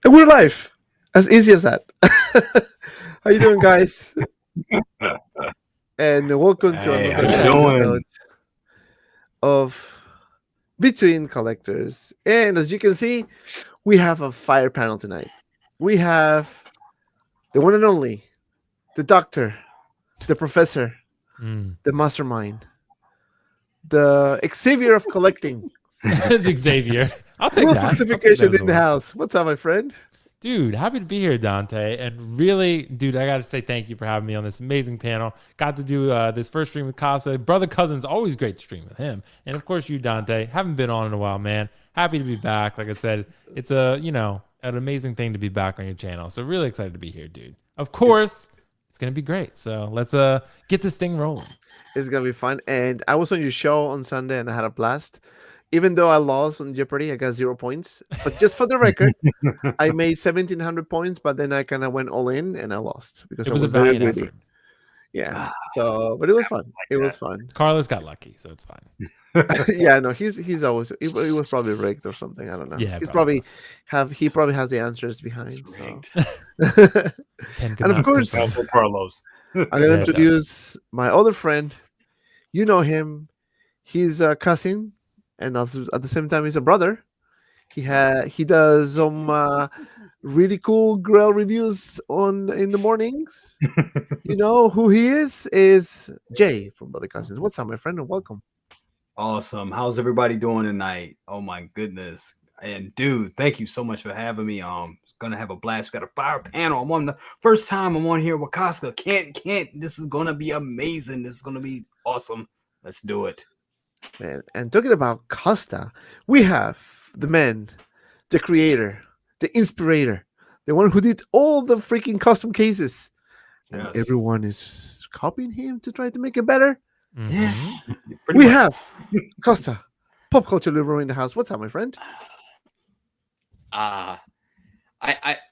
And we're live. As easy as that. How you doing, guys? And welcome to Hey, how another you Good. episode doing? of Between Collectors. And as you can see, we have a fire panel tonight. We have the one and only, the doctor, the professor, Mm. the mastermind, the Xavier of collecting. The Xavier. I'll take that. I'll take that WILLFOXIFICAtion as in a the win. house. What's up, my friend? Dude, happy to be here, Dante. And really, dude, I got to say thank you for having me on this amazing panel. Got to do this first stream with Casa. Brother Cousin's always great to stream with him. And of course, you, Dante. Haven't been on in a while, man. Happy to be back. Like I said, it's an amazing thing to be back on your channel. So really excited to be here, dude. Of course, it's going to be great. So let's get this thing rolling. It's gonna be fun. And I was on your show on Sunday and I had a blast. Even though I lost on Jeopardy, I got 0 points. But just for the record, I made 1,700 points, but then I kind of went all in and I lost because It I was a was very valiant greedy. effort. Yeah. Ah, So, but it was fun. It was that. fun. Carlos got lucky, so it's fine. Yeah, no, he's always he was probably rigged or something. I don't know. Yeah, He's probably probably he probably has the answers behind. So. rigged. Ken could And of not course, confirm. Alfonso Carlos. I'm gonna Yeah, it does. introduce my other friend. You know him. He's a cousin, and also at the same time, he's a brother. He does some really cool grill reviews on in the mornings. You know who he is Jay from Brother Cousins. What's up, my friend, and welcome. Awesome. How's everybody doing tonight? Oh my goodness. And dude, thank you so much for having me. Gonna have a blast. Got a fire panel. I'm on the first time I'm on here with Casca. Can't. This is gonna be amazing. This is gonna be awesome. Let's do it. Man, and talking about Costa, we have the man, the creator, the inspirator, the one who did all the freaking custom cases, and Yes. everyone is copying him to try to make it better. Yeah. Mhm. Pretty We much. have Costa, pop culture liberal in the house. What's up, my friend?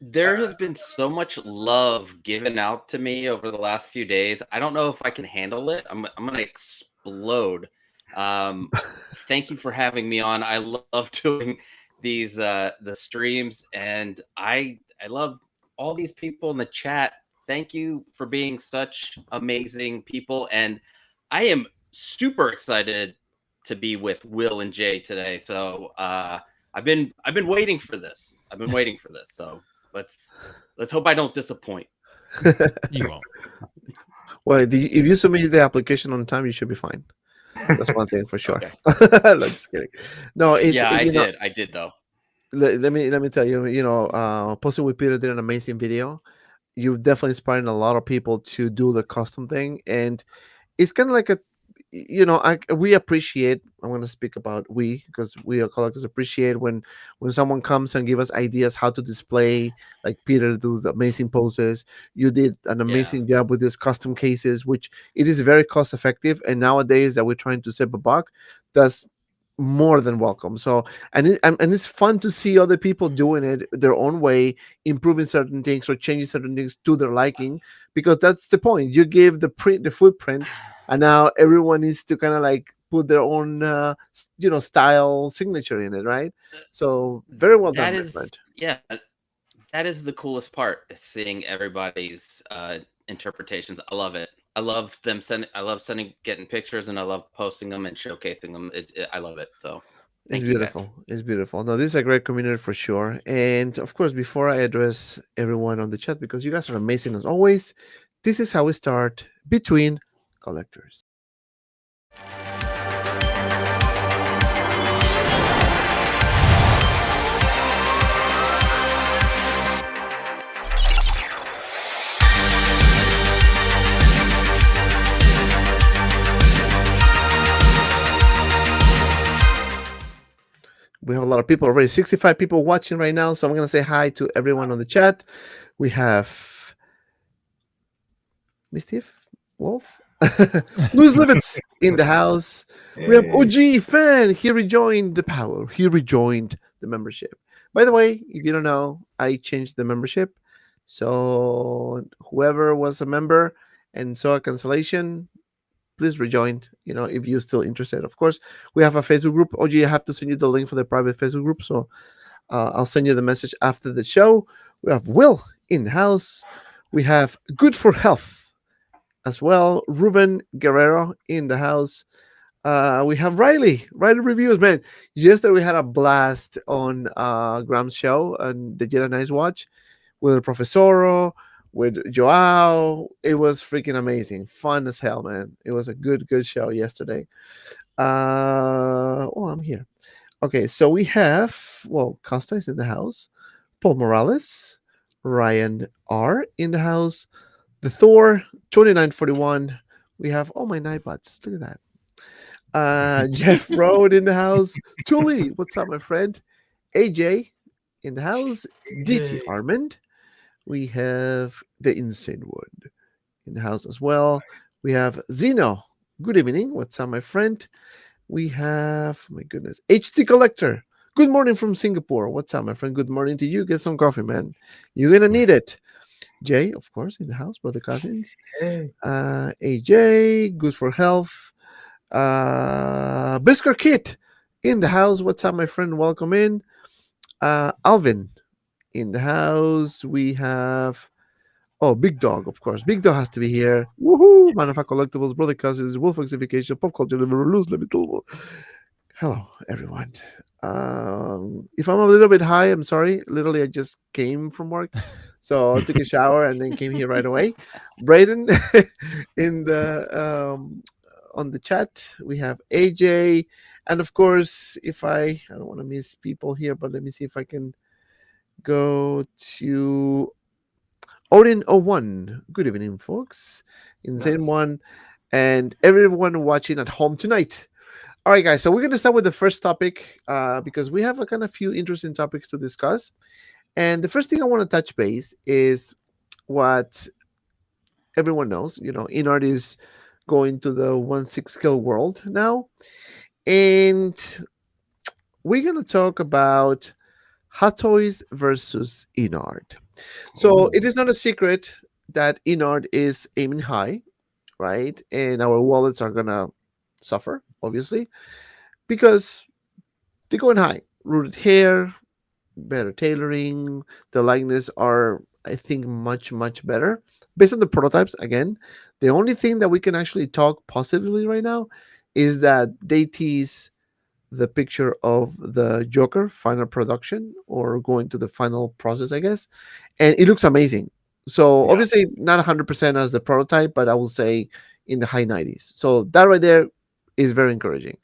There has been so much love given out to me over the last few days. I don't know if I can handle it. I'm gonna explode. Thank you for having me on. I love doing these the streams, and I love all these people in the chat. Thank you for being such amazing people, and I am super excited to be with Will and Jay today. So I've been waiting for this. I've been waiting for this. So let's hope I don't disappoint. You won't. Well, if you submit the application on time, you should be fine. That's one thing for sure. Okay. No, just kidding. No, it's Yeah, I you know, did. I did though. let me tell you. Posting with Peter did an amazing video. You've definitely inspired a lot of people to do the custom thing, and it's kind of like we appreciate. I'm going to speak about we because we are collectors appreciate when someone comes and give us ideas how to display, like Peter do the amazing poses. You did an amazing job with these custom cases, which it is very cost effective, and nowadays that we're trying to save a buck, that's more than welcome. So, and it's fun to see other people doing it their own way, improving certain things or changing certain things to their liking, because that's the point. You give the footprint, and now everyone needs to kind of like put their own style signature in it, right? So very well done, my friend. That is the coolest part, is seeing everybody's interpretations. I love it. I love getting pictures, and I love posting them and showcasing them. I love it. So It's thank you, guys. beautiful. It's beautiful. No, this is a great community for sure. And of course, before I address everyone on the chat, because you guys are amazing as always, this is how we start Between Collectors. We have a lot of people already, 65 people watching right now. So I'm going to say hi to everyone on the chat. We have Mischief Wolf, Luis Livitz in the house. We have OG Fan. He rejoined the power. He rejoined the membership. By the way, if you don't know, I changed the membership. So whoever was a member and saw a cancellation, please rejoin, if you're still interested. Of course, we have a Facebook group. OG, I have to send you the link for the private Facebook group. So I'll send you the message after the show. We have Will in the house. We have Good for Health as well. Ruben Guerrero in the house. We have Riley reviews, man. Yesterday we had a blast on Graham's show and the Jedi Nice Watch with the Profesoro, with Joao. It was freaking amazing, fun as hell, man. It was a good show yesterday. Oh, I'm here. Okay, so we have Costa is in the house, Paul Morales, Ryan R in the house, the Thor 2941. We have my Nightbots. Look at that. Jeff Rode in the house. Tully, what's up, my friend? AJ in the house. DT Armand. We have the Insane One in the house as well. We have Zeno. Good evening. What's up, my friend? We have, my goodness, HT Collector. Good morning from Singapore. What's up, my friend? Good morning to you. Get some coffee, man. You're going to need it. Jay, of course, in the house. Brother Cousins. AJ, good for health. Bisker Kit in the house. What's up, my friend? Welcome in. Alvin in the house. We have Big Dog, of course. Big Dog has to be here. Woohoo! Manufacture Collectibles, Brother Cousins, WILLFOXIFICATIon, Pop Culture, Rules, Let Me Tell. Hello, everyone. If I'm a little bit high, I'm sorry. Literally, I just came from work. So I took a shower and then came here right away. Braden in the on the chat. We have AJ. And of course, I don't want to miss people here, but let me see if I can go to Odin01. Good evening, folks. Insane One. And everyone watching at home tonight. All right, guys. So we're going to start with the first topic because we have a kind of few interesting topics to discuss. And the first thing I want to touch base is what everyone knows. Inart is going to the 1/6 scale world now. And we're going to talk about Hot Toys versus Inart. So it is not a secret that Inart is aiming high, right? And our wallets are going to suffer, obviously, because they're going high. Rooted hair, better tailoring, the likeness are, I think, much better based on the prototypes. Again, the only thing that we can actually talk positively right now is that they tease the picture of the Joker final production or going to the final process, I guess, and it looks amazing. So obviously not 100% as the prototype, but I will say in the high 90s. So that right there is very encouraging.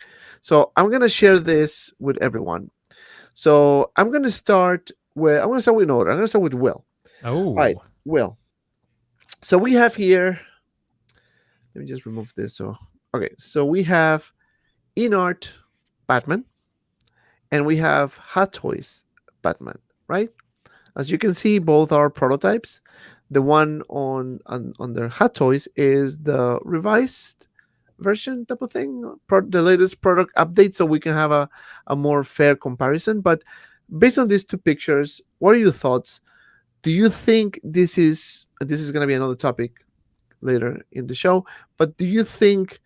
So I'm gonna share this with everyone. So I'm gonna start with in order. I'm gonna start with Will. Oh, all right, Will. So we have here. Let me just remove this. So we have Inart Batman, and we have Hot Toys Batman, right? As you can see, both are prototypes. The one on their Hot Toys is the revised version type of thing, the latest product update, so we can have a more fair comparison. But based on these two pictures, what are your thoughts? Do you think this is going to be another topic later in the show, but do you think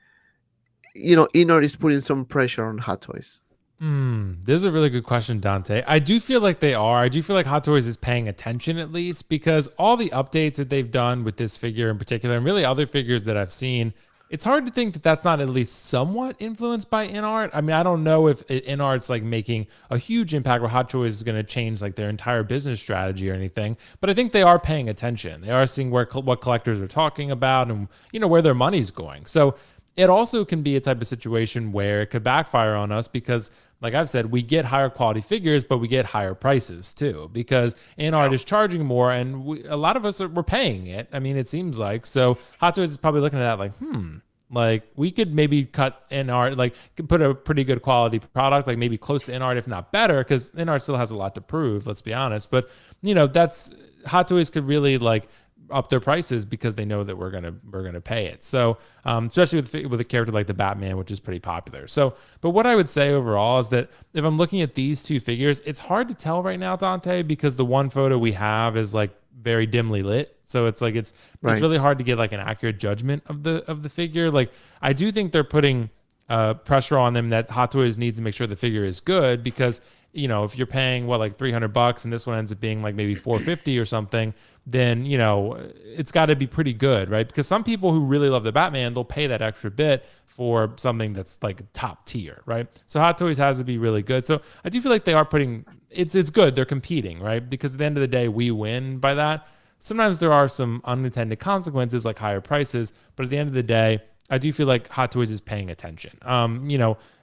Inart is putting some pressure on Hot Toys? This is a really good question, Dante. I do feel like they are. I do feel like Hot Toys is paying attention, at least, because all the updates that they've done with this figure in particular, and really other figures that I've seen, it's hard to think that that's not at least somewhat influenced by Inart. I mean, I don't know if Inart's like making a huge impact where Hot Toys is going to change like their entire business strategy or anything, but I think they are paying attention. They are seeing what collectors are talking about and where their money's going. So it also can be a type of situation where it could backfire on us because, like I've said, we get higher quality figures, but we get higher prices too because Inart is charging more, and a lot of us we're paying it. I mean, it seems like. So Hot Toys is probably looking at that like, like we could maybe cut Inart, like put a pretty good quality product, like maybe close to Inart, if not better, because Inart still has a lot to prove. Let's be honest. But that's Hot Toys could really like up their prices because they know that we're gonna pay it. So especially with a character like the Batman, which is pretty popular. So, but what I would say overall is that if I'm looking at these two figures, it's hard to tell right now, Dante, because the one photo we have is like very dimly lit. So it's like it's really hard to get like an accurate judgment of the figure. Like I do think they're putting pressure on them that Hot Toys needs to make sure the figure is good, because if you're paying what, like $300 and this one ends up being like maybe 450 or something, then it's got to be pretty good, right? Because some people who really love the Batman, they'll pay that extra bit for something that's like top tier, right? So Hot Toys has to be really good. So I do feel like they are putting it's good. They're competing, right? Because at the end of the day, we win by that. Sometimes there are some unintended consequences like higher prices, but at the end of the day, I do feel like Hot Toys is paying attention.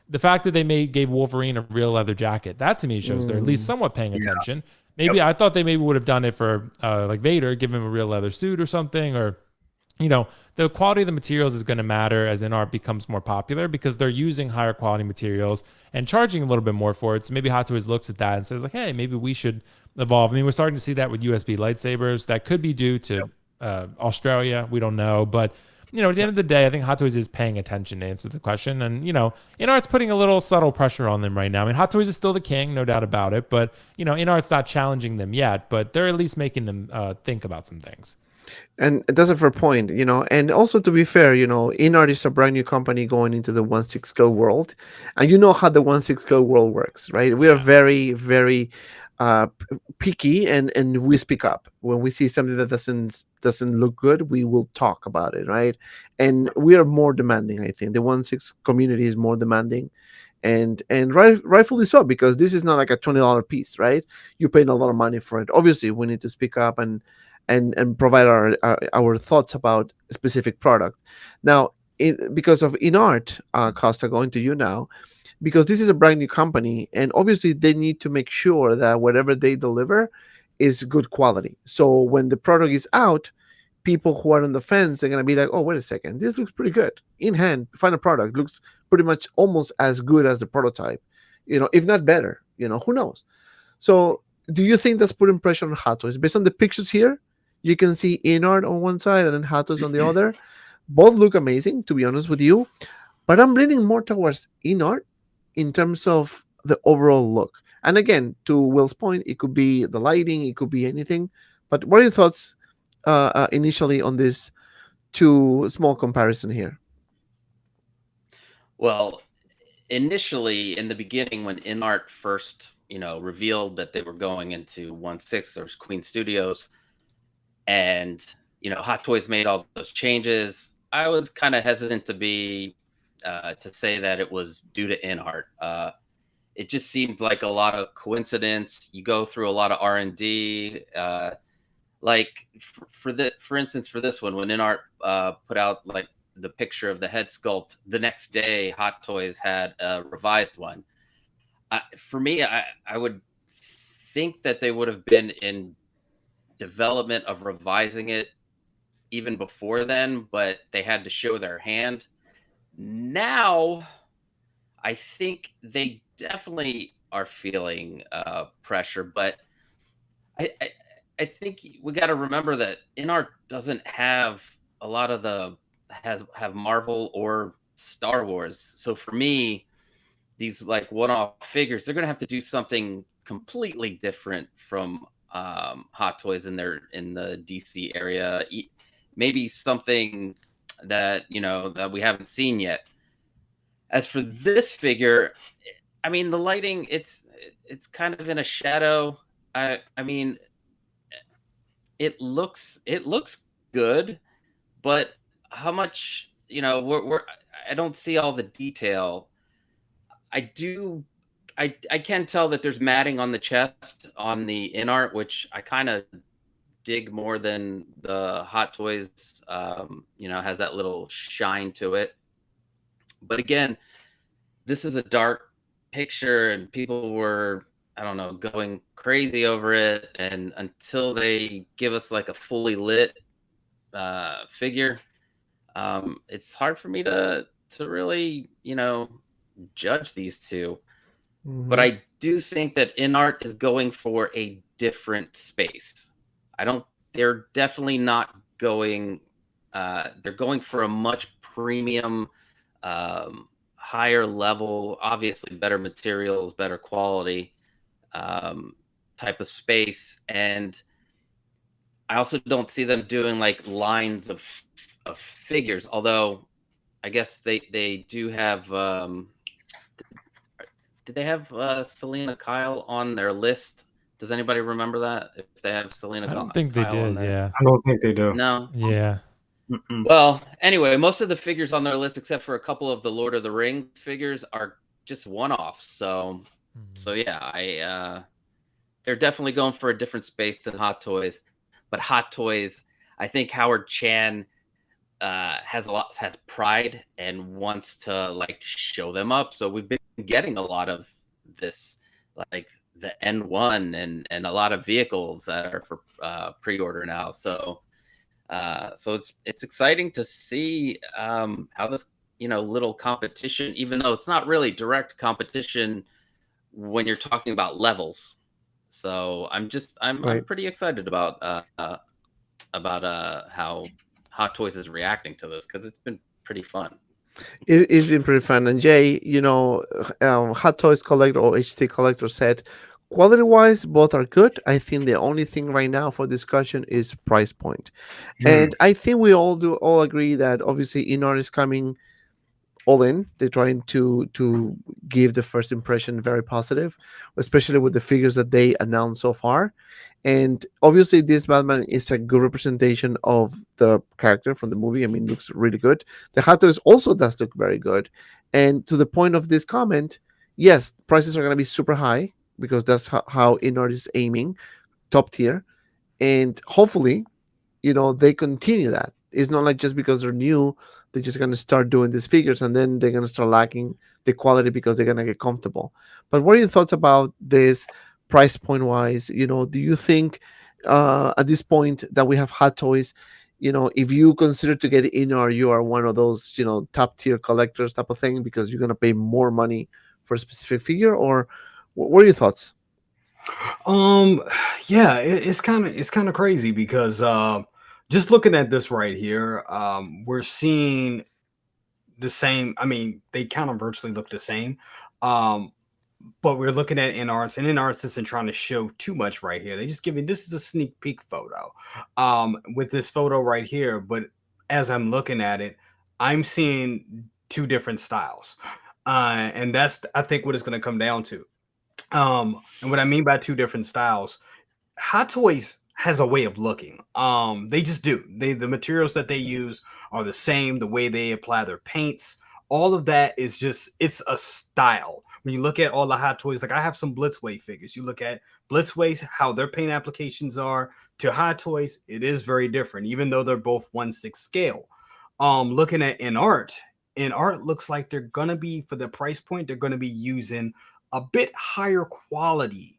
The fact that they gave Wolverine a real leather jacket, that to me shows they're at least somewhat paying attention. Maybe I thought they maybe would have done it for like Vader, give him a real leather suit or something, or the quality of the materials is going to matter as Inart becomes more popular because they're using higher quality materials and charging a little bit more for it. So maybe Hot Toys looks at that and says like, hey, maybe we should evolve. I mean, we're starting to see that with USB lightsabers. That could be due to Australia. We don't know. But, at the end of the day, I think Hot Toys is paying attention to answer the question. And, Inart's putting a little subtle pressure on them right now. I mean, Hot Toys is still the king, no doubt about it. But, Inart's not challenging them yet, but they're at least making them think about some things. And that's a fair point, and also to be fair, Inart is a brand new company going into the 1/6 scale world, and you know how the 1/6 scale world works, right? We are very, very picky, and we speak up when we see something that doesn't look good. We will talk about it, right? And we are more demanding. I think the 1/6 community is more demanding, and rightfully so, because this is not like a $20 piece, right? You're paying a lot of money for it. Obviously, we need to speak up and provide our thoughts about a specific product. Now, because of Inart, Costa, going to you now, because this is a brand new company, and obviously they need to make sure that whatever they deliver is good quality. So when the product is out, people who are on the fence, they're going to be like, oh, wait a second, this looks pretty good. In hand, final product looks pretty much almost as good as the prototype, if not better, who knows? So do you think that's putting pressure on Hot Toys? Based on the pictures here, you can see Inart on one side and then Hot Toys on the other. Both look amazing, to be honest with you. But I'm leaning more towards Inart in terms of the overall look. And again, to Will's point, it could be the lighting, it could be anything. But what are your thoughts initially on this two small comparison here? Well, initially in the beginning, when Inart first, revealed that they were going into 1/6, there was Queen Studios, and Hot Toys made all those changes. I was kind of hesitant to say that it was due to Inart. It just seemed like a lot of coincidence. You go through a lot of R&D. Like for instance, for this one, when Inart put out like the picture of the head sculpt, the next day Hot Toys had a revised one. For me, I would think that they would have been in development of revising it even before then, but they had to show their hand. Now, I think they definitely are feeling pressure, but I think we got to remember that Inart doesn't have a lot of have Marvel or Star Wars. So for me, these like one-off figures, they're going to have to do something completely different from Hot Toys in the DC area. Maybe something that that we haven't seen yet. As for this figure, I mean, the lighting, it's kind of in a shadow. I mean, it looks good, but how much, I don't see all the detail. I can tell that there's matting on the chest on the Inart, which I kind of dig more than the Hot Toys. Has that little shine to it. But again, this is a dark picture, and people were, I don't know, going crazy over it. And until they give us like a fully lit figure, it's hard for me to really, judge these two. But I do think that Inart is going for a different space. They're definitely not going, they're going for a much premium, higher level, obviously better materials, better quality type of space. And I also don't see them doing like lines of figures, although I guess they do have did they have Selena Kyle on their list? Does anybody remember that? If they have Selena I don't think they Kyle on did. there? Yeah. I don't think they do. No. Yeah. Well, anyway, most of the figures on their list, except for a couple of the Lord of the Rings figures, are just one-offs. So yeah, they're definitely going for a different space than Hot Toys. But Hot Toys, I think Howard Chan has pride and wants to like show them up. So we've been getting a lot of this, like the N1 and a lot of vehicles that are for pre-order now. So it's exciting to see how this little competition, even though it's not really direct competition when you're talking about levels. So I'm pretty excited about how Hot Toys is reacting to this, because it's been pretty fun. It's been pretty fun. And Jay, Hot Toys Collector or HT Collector said, quality wise, both are good. I think the only thing right now for discussion is price point. And I think we all agree that obviously Inart is coming all in. They're trying to give the first impression very positive, especially with the figures that they announced so far. And obviously, this Batman is a good representation of the character from the movie. I mean, looks really good. The Hot Toys also does look very good. And to the point of this comment, yes, prices are going to be super high because that's how Inart is aiming, top tier. And hopefully, they continue that. It's not like just because they're new, they're just going to start doing these figures and then they're going to start lacking the quality because they're going to get comfortable. But what are your thoughts about this price point wise? Do you think at this point that we have Hot Toys, if you consider to get in, or you are one of those, top tier collectors type of thing, because you're going to pay more money for a specific figure, or what are your thoughts? Yeah, it's kind of crazy because just looking at this right here, we're seeing the same. I mean, they kind of virtually look the same. But we're looking at Inarts, and Inarts isn't trying to show too much right here. They just give me, this is a sneak peek photo with this photo right here. But as I'm looking at it, I'm seeing two different styles. And that's, I think, what it's going to come down to. And what I mean by two different styles, Hot Toys has a way of looking. They just do. The materials that they use are the same. The way they apply their paints, all of that is just, it's a style. When you look at all the Hot Toys, like I have some Blitzway figures. You look at Blitzways, how their paint applications are to Hot Toys, it is very different, even though they're both 1/6 scale. Looking at Inart looks like they're gonna be, for the price point, they're gonna be using a bit higher quality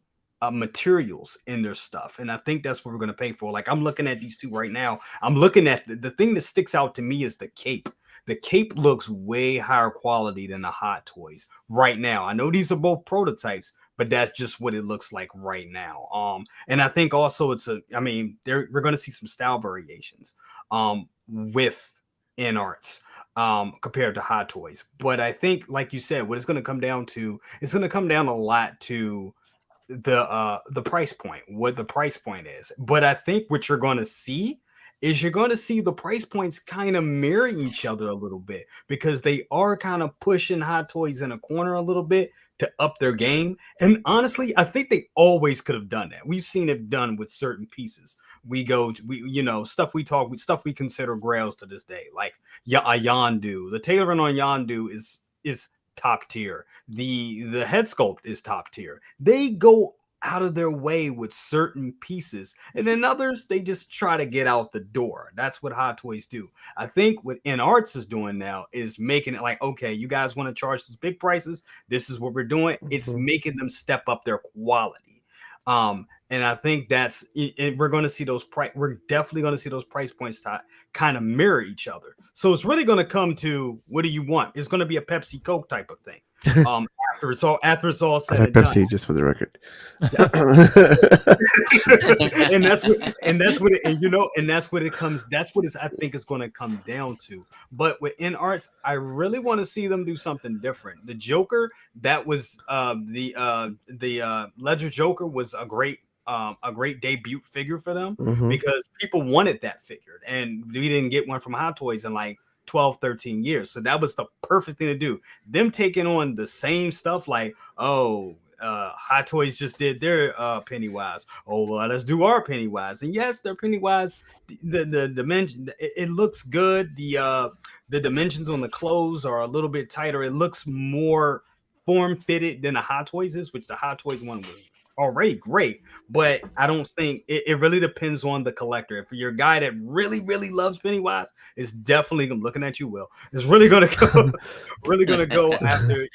materials in their stuff, and I think that's what we're going to pay for. Like, I'm looking at these two right now. I'm looking at the thing that sticks out to me is the cape. The cape looks way higher quality than the Hot Toys right now. I know these are both prototypes, but that's just what it looks like right now. And I think also we're going to see some style variations with Inarts compared to Hot Toys. But I think, like you said, what it's going to come down to, it's going to come down a lot to the price point, what the price point is. But I think what you're going to see is the price points kind of mirror each other a little bit, because they are kind of pushing Hot Toys in a corner a little bit to up their game. And honestly, I think they always could have done that. We've seen it done with certain pieces. Stuff we consider grails to this day, like a Yondu. The tailoring on Yondu is top tier. The head sculpt is top tier. They go out of their way with certain pieces, and then others they just try to get out the door. That's what Hot Toys do. I think what Inarts is doing now is making it like, okay, you guys want to charge these big prices, this is what we're doing. It's making them step up their quality. And I think that's it. We're going to see we're definitely going to see those price points kind of mirror each other. So it's really going to come to, what do you want? It's going to be a Pepsi Coke type of thing. After it's all said and Pepsi, done. just for the record. That's what I think is going to come down to. But with Inarts, I really want to see them do something different. The Joker, that was the Ledger Joker, was a great debut figure for them, because people wanted that figure, and we didn't get one from Hot Toys in like 12, 13 years. So that was the perfect thing to do. Them taking on the same stuff like, Hot Toys just did their Pennywise. Oh, well, let's do our Pennywise. And yes, their Pennywise, the dimension, it looks good. The dimensions on the clothes are a little bit tighter. It looks more form fitted than the Hot Toys is, which the Hot Toys one was already great. But I don't think it really depends on the collector. If you're a guy that really, really loves Pennywise, it's definitely, I'm looking at you, Will. It's really gonna go after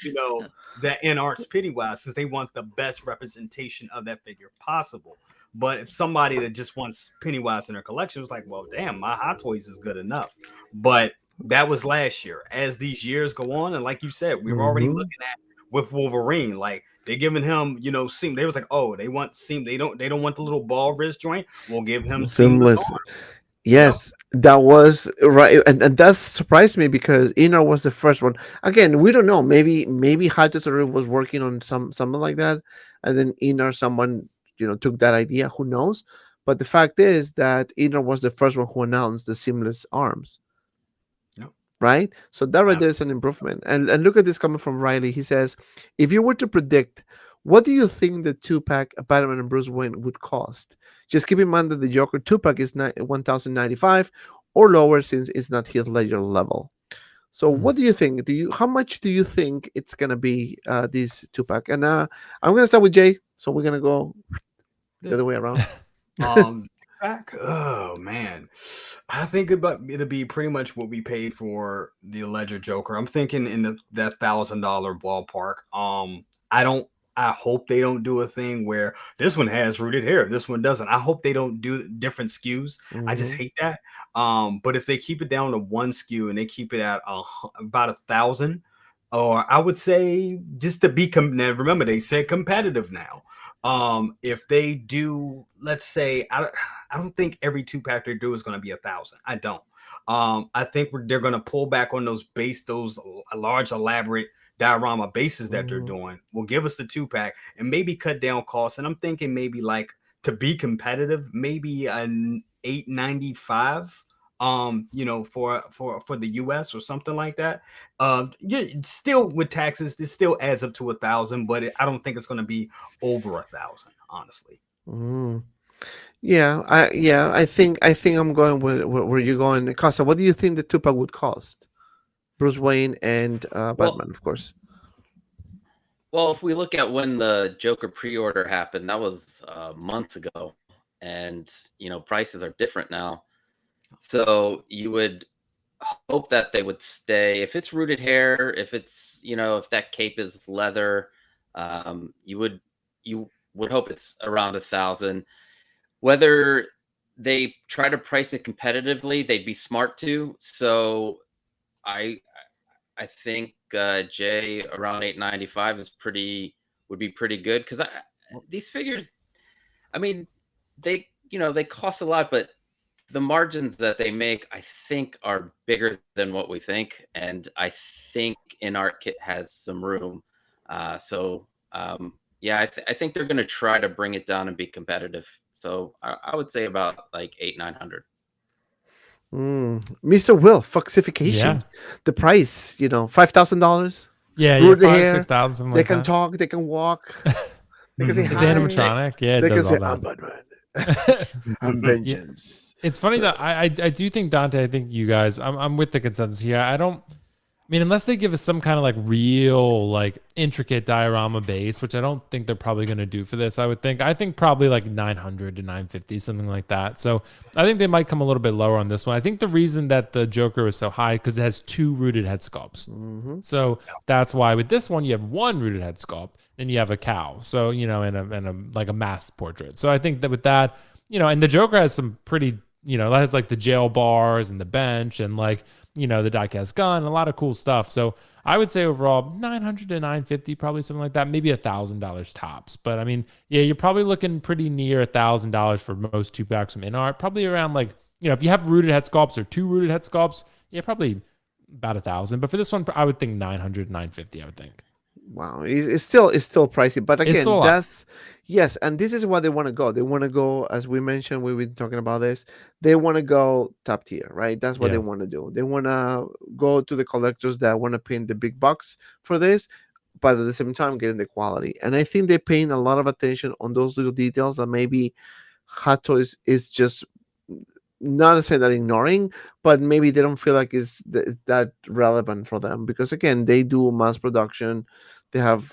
that Inart's Pennywise, since they want the best representation of that figure possible. But if somebody that just wants Pennywise in their collection was like, well, damn, my Hot Toys is good enough. But that was last year. As these years go on, and like you said, we were already looking at with Wolverine, like they're giving him, seam. They was like, oh, they want seam. They don't want the little ball wrist joint. We'll give him seamless. Yes, that was right, and that surprised me because Inart was the first one. Again, we don't know. Maybe Hodges was working on something like that, and then Inart, someone took that idea. Who knows? But the fact is that Inart was the first one who announced the seamless arms. Right? So that right there is an improvement. And look at this coming from Riley. He says, if you were to predict, what do you think the 2-pack of Batman and Bruce Wayne would cost? Just keep in mind that the Joker 2-pack is $1,095 or lower since it's not Heath Ledger level. So what do you think? How much do you think it's gonna be this 2-pack? And I'm gonna start with Jay. So we're gonna go the other way around. Oh man, I think it'll be pretty much what we paid for the Ledger Joker. I'm thinking in that $1,000 ballpark. I hope they don't do a thing where this one has rooted hair, this one doesn't. I hope they don't do different SKUs. I just hate that. But if they keep it down to one SKU and they keep it at about 1,000, or I would say just to be remember they said competitive now. If they do, let's say, I don't think every 2-pack they do is going to be 1,000. I don't. I think they're going to pull back on those large elaborate diorama bases that they're doing. Will give us the 2-pack and maybe cut down costs. And I'm thinking maybe like to be competitive, maybe an $895. For the US or something like that. Still with taxes, this still adds up to 1,000, but I don't think it's going to be over 1,000, honestly. I think I'm going where you're going. Casa, what do you think the 2-pack would cost? Bruce Wayne and Batman, of course. Well, if we look at when the Joker pre-order happened, that was months ago, and prices are different now. So you would hope that they would stay. If it's rooted hair, if it's if that cape is leather, you would hope it's around 1,000. Whether they try to price it competitively, they'd be smart to. So I think Jay around $895 would be pretty good, because these figures, I mean, they cost a lot, but the margins that they make, I think, are bigger than what we think, and I think Inart Kit has some room. I think they're going to try to bring it down and be competitive. So I would say about like $800-900. Mr. WILLFOXIFICATIOn, the price, $5,000. Yeah, $5,000-6,000. Something they like can that. Talk, they can walk. They can say it's hi. animatronic. Yeah, they can does say, all "I'm that. Batman. I'm vengeance." It's funny that I do think, Dante, I think you guys, I'm with the consensus here. Unless they give us some kind of like real, like intricate diorama base, which I don't think they're probably going to do for this. I think probably like 900 to 950, something like that. So I think they might come a little bit lower on this one. I think the reason that the Joker is so high because it has 2 rooted head sculpts. So that's why with this one you have 1 rooted head sculpt, then you have a cow. So and a like a masked portrait. So I think that with that, and the Joker has some pretty, that has like the jail bars and the bench and like, the diecast gun, a lot of cool stuff. So I would say overall 900 to 950, probably something like that, maybe $1,000 tops. But you're probably looking pretty near $1,000 for most 2-packs from Inart. Probably around like, if you have rooted head sculpts or 2 rooted head sculpts, probably about 1,000. But for this one, I would think 900, 950, I would think. Wow, it's still pricey, but It's still a again, lot. that's yes, and this is why they want to go. They want to go, as we mentioned, we've been talking about this. They want to go top tier, right? That's what they Yeah. want to do. They want to go to the collectors that want to pay the big bucks for this, but at the same time getting the quality. And I think they're paying a lot of attention on those little details that maybe Hot Toys is just not to say that ignoring, but maybe they don't feel like it's that relevant for them because again, they do mass production, they have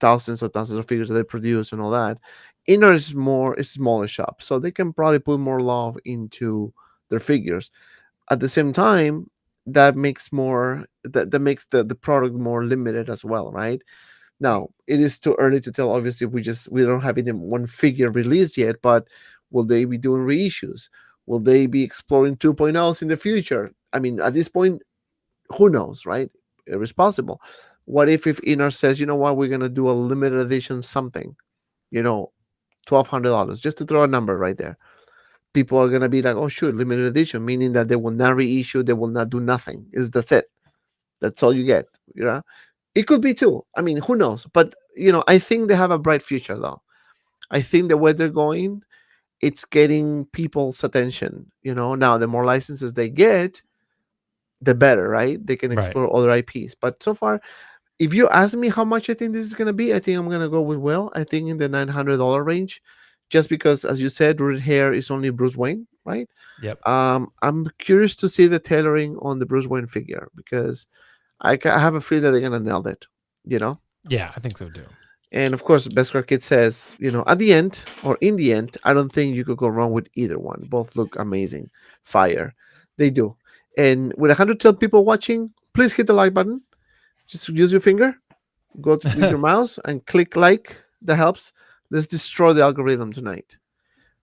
thousands of figures that they produce and all that. Inner is more it's smaller shop, so they can probably put more love into their figures. At the same time, that makes the product more limited as well, right? Now, it is too early to tell. Obviously, we don't have even one figure released yet, but will they be doing reissues? Will they be exploring 2.0s in the future? I mean, at this point, who knows, right? It is possible. What if Inner says, you know what, we're gonna do a limited edition something, you know, $1,200, just to throw a number right there. People are gonna be like, oh shoot, limited edition, meaning that they will not reissue, they will not do nothing. Is that's it. That's all you get. You know, it could be too. I mean, who knows? But I think they have a bright future though. I think the way they're going, it's getting people's attention. Now the more licenses they get, the better, right? They can Right. explore other IPs. But so far, if you ask me how much I think this is gonna be, I think I'm gonna go with Will. I think in the $900 range, just because, as you said, red hair is only Bruce Wayne, right? Yep. I'm curious to see the tailoring on the Bruce Wayne figure because I have a feeling that they're gonna nail it. You know. Yeah, I think so too. And of course, Beskar Kid says, at the end or in the end, I don't think you could go wrong with either one. Both look amazing. Fire. They do. And with 110 people watching, please hit the like button. Just use your finger, with your mouse and click like. That helps. Let's destroy the algorithm tonight.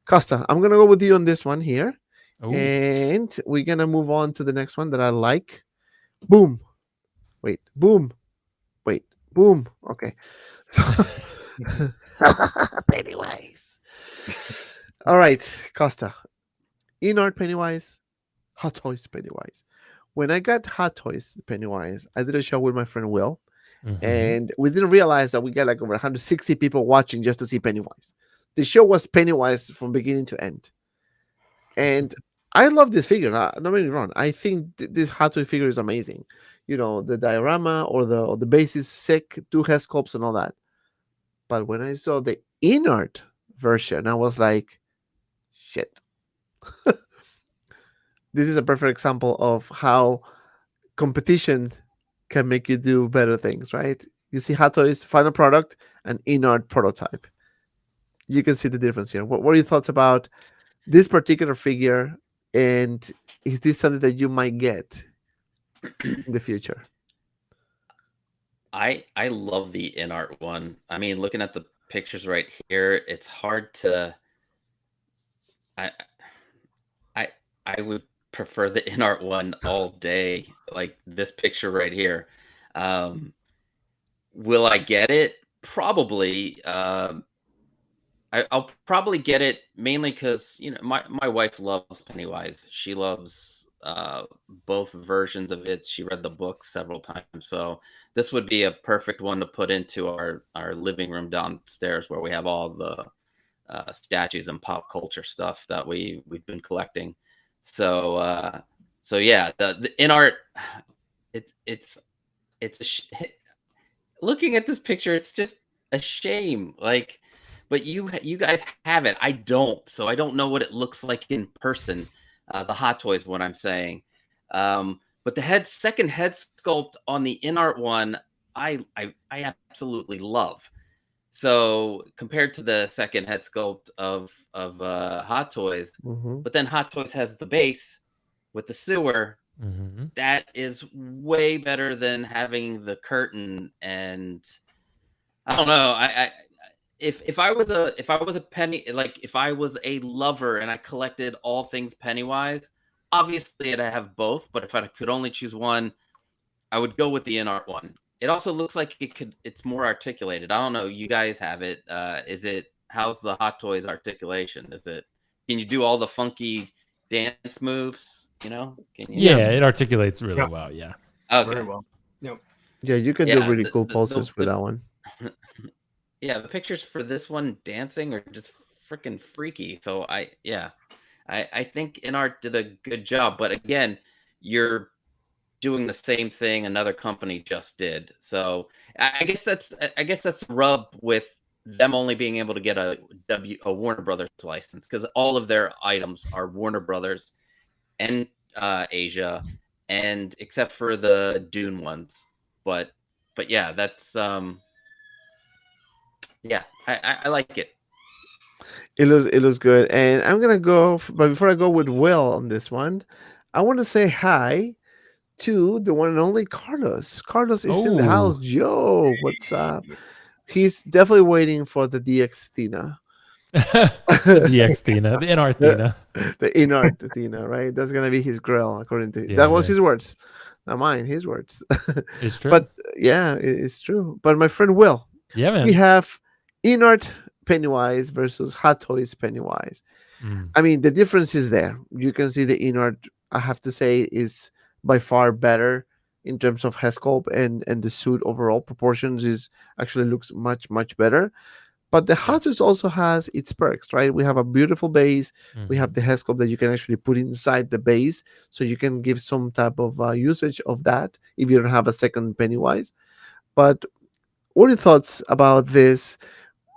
Costa, I'm going to go with you on this one here. Oh. And we're going to move on to the next one that I like. Boom. Wait. Boom. Wait. Boom. Okay. So Pennywise. All right, Costa. Inart Pennywise, Hot Toys Pennywise. When I got Hot Toys Pennywise, I did a show with my friend Will, and we didn't realize that we got like over 160 people watching just to see Pennywise. The show was Pennywise from beginning to end, and I love this figure. Don't get me wrong. I think this Hot Toy figure is amazing. The diorama or the base is sick, two head sculpts and all that. But when I saw the Inart version, I was like, shit. This is a perfect example of how competition can make you do better things, right? You see Hato's final product and Inart prototype. You can see the difference here. What are your thoughts about this particular figure? And is this something that you might get in the future? I love the Inart one. I mean, looking at the pictures right here, it's hard to. I I I would prefer the Inart one all day. Like this picture right here. Um, will I get it? Probably. I'll probably get it mainly because my wife loves Pennywise. She loves both versions of it. She read the book several times, so this would be a perfect one to put into our living room downstairs where we have all the statues and pop culture stuff that we've been collecting. So yeah, the Inart, it's looking at this picture, it's just a shame. Like, but you guys have it. I don't, so I don't know what it looks like in person. The Hot Toys, what I'm saying. But the second head sculpt on the Inart one, I absolutely love. So compared to the second head sculpt of Hot Toys, Mm-hmm. but then Hot Toys has the base with the sewer. That is way better than having the curtain. And I don't know. If I was a if I was a lover and I collected all things Pennywise, obviously I'd have both. But if I could only choose one, I would go with the Inart one. It also looks like it's more articulated. I don't know. You guys have it. How's the Hot Toys articulation? Can you do all the funky dance moves? Can you? Yeah, it articulates really well. Yeah. Okay. Very well. Yep. Yeah, you can do Yeah, really cool poses with that one. yeah, the pictures for this one dancing are just freaking freaky. So I think Inart did a good job, but again, you're doing the same thing another company just did. So I guess that's the rub with them only being able to get a Warner Brothers license, because all of their items are Warner Brothers and Asia, and except for the Dune ones. But yeah, that's yeah, I like it. It was good, and I'm gonna go. But before I go with Will on this one, I want to say hi to the one and only Carlos. Carlos is in the Oh, house. Yo, what's up? He's definitely waiting for the DX Tina. the DX Thina, the NR the, Thina. the Inart Tina, right? That's gonna be his grill, according to Yeah, that it was his is. words, not mine. His words. It's true. But yeah, it's true. But my friend Will, Yeah, we man. have Inart Pennywise versus Hot Toys Pennywise. Mm. I mean, the difference is there. You can see the Inart, I have to say, is by far better in terms of head sculpt, and the suit overall proportions is actually looks much better. But the Yeah. Hot Toys also has its perks, right? We have a beautiful base. We have Mhm. the head sculpt that you can actually put inside the base, so you can give some type of usage of that if you don't have a second Pennywise. But what are your thoughts about this?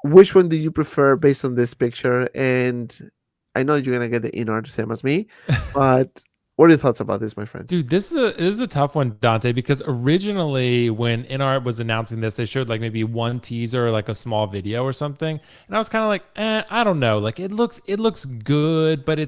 Which one do you prefer based on this picture? And I know you're gonna get the Inart the same as me, but what are your thoughts about this, my friend? Dude, this is a tough one, Dante, because originally when Inart was announcing this, they showed like maybe one teaser or like a small video or something, and I was kind of like, I don't know, like it looks good, but I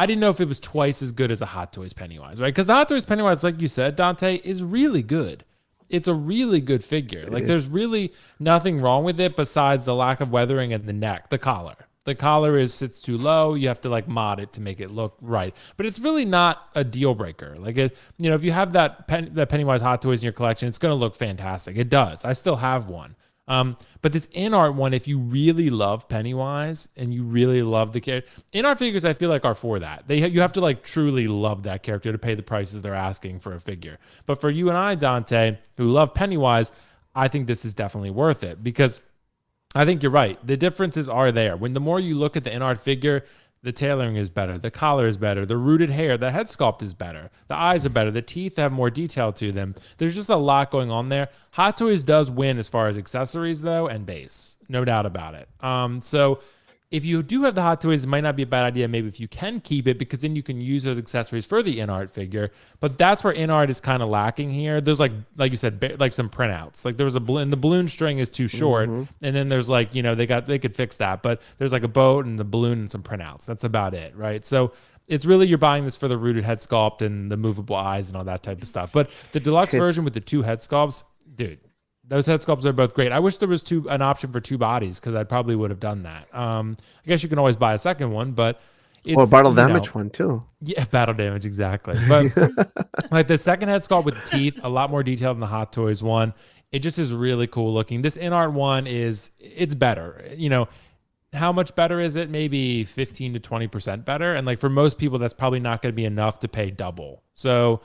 didn't know if it was twice as good as a Hot Toys Pennywise, right? Because the Hot Toys Pennywise, like you said, Dante, is really good. It's a really good figure. It Like there's is. really nothing wrong with it besides the lack of weathering and the neck, the collar. The collar sits too low. You have to like mod it to make it look right. But it's really not a deal breaker. Like if you have that Pennywise Hot Toys in your collection, it's going to look fantastic. It does. I still have one. But this Inart one, if you really love Pennywise and you really love the character, Inart figures I feel like are for that. You have to like truly love that character to pay the prices they're asking for a figure. But for you and I, Dante, who love Pennywise, I think this is definitely worth it because I think you're right. The differences are there. When the more you look at the Inart figure, the tailoring is better, the collar is better, the rooted hair, the head sculpt is better, the eyes are better, the teeth have more detail to them. There's just a lot going on there. Hot Toys does win as far as accessories though, and base, no doubt about it. So if you do have the Hot Toys, it might not be a bad idea maybe if you can keep it, because then you can use those accessories for the Inart figure. But that's where Inart is kind of lacking here. There's like you said, like some printouts. Like there was a balloon, the balloon string is too short, Hmm. and then there's like they could fix that, but there's like a boat and the balloon and some printouts. That's about it, right? So it's really you're buying this for the rooted head sculpt and the movable eyes and all that type of stuff. But the deluxe Hit. version with the two head sculpts, dude, those head sculpts are both great. I wish there was an option for two bodies, because I probably would have done that. I guess you can always buy a second one, but Or it's battle damage one too. yeah, battle damage exactly. But like the second head sculpt with the teeth, a lot more detailed than the Hot Toys one. It just is really cool looking. This Inart one it's better. How much better is it? Maybe 15 to 20% better. And like for most people, that's probably not going to be enough to pay double. So,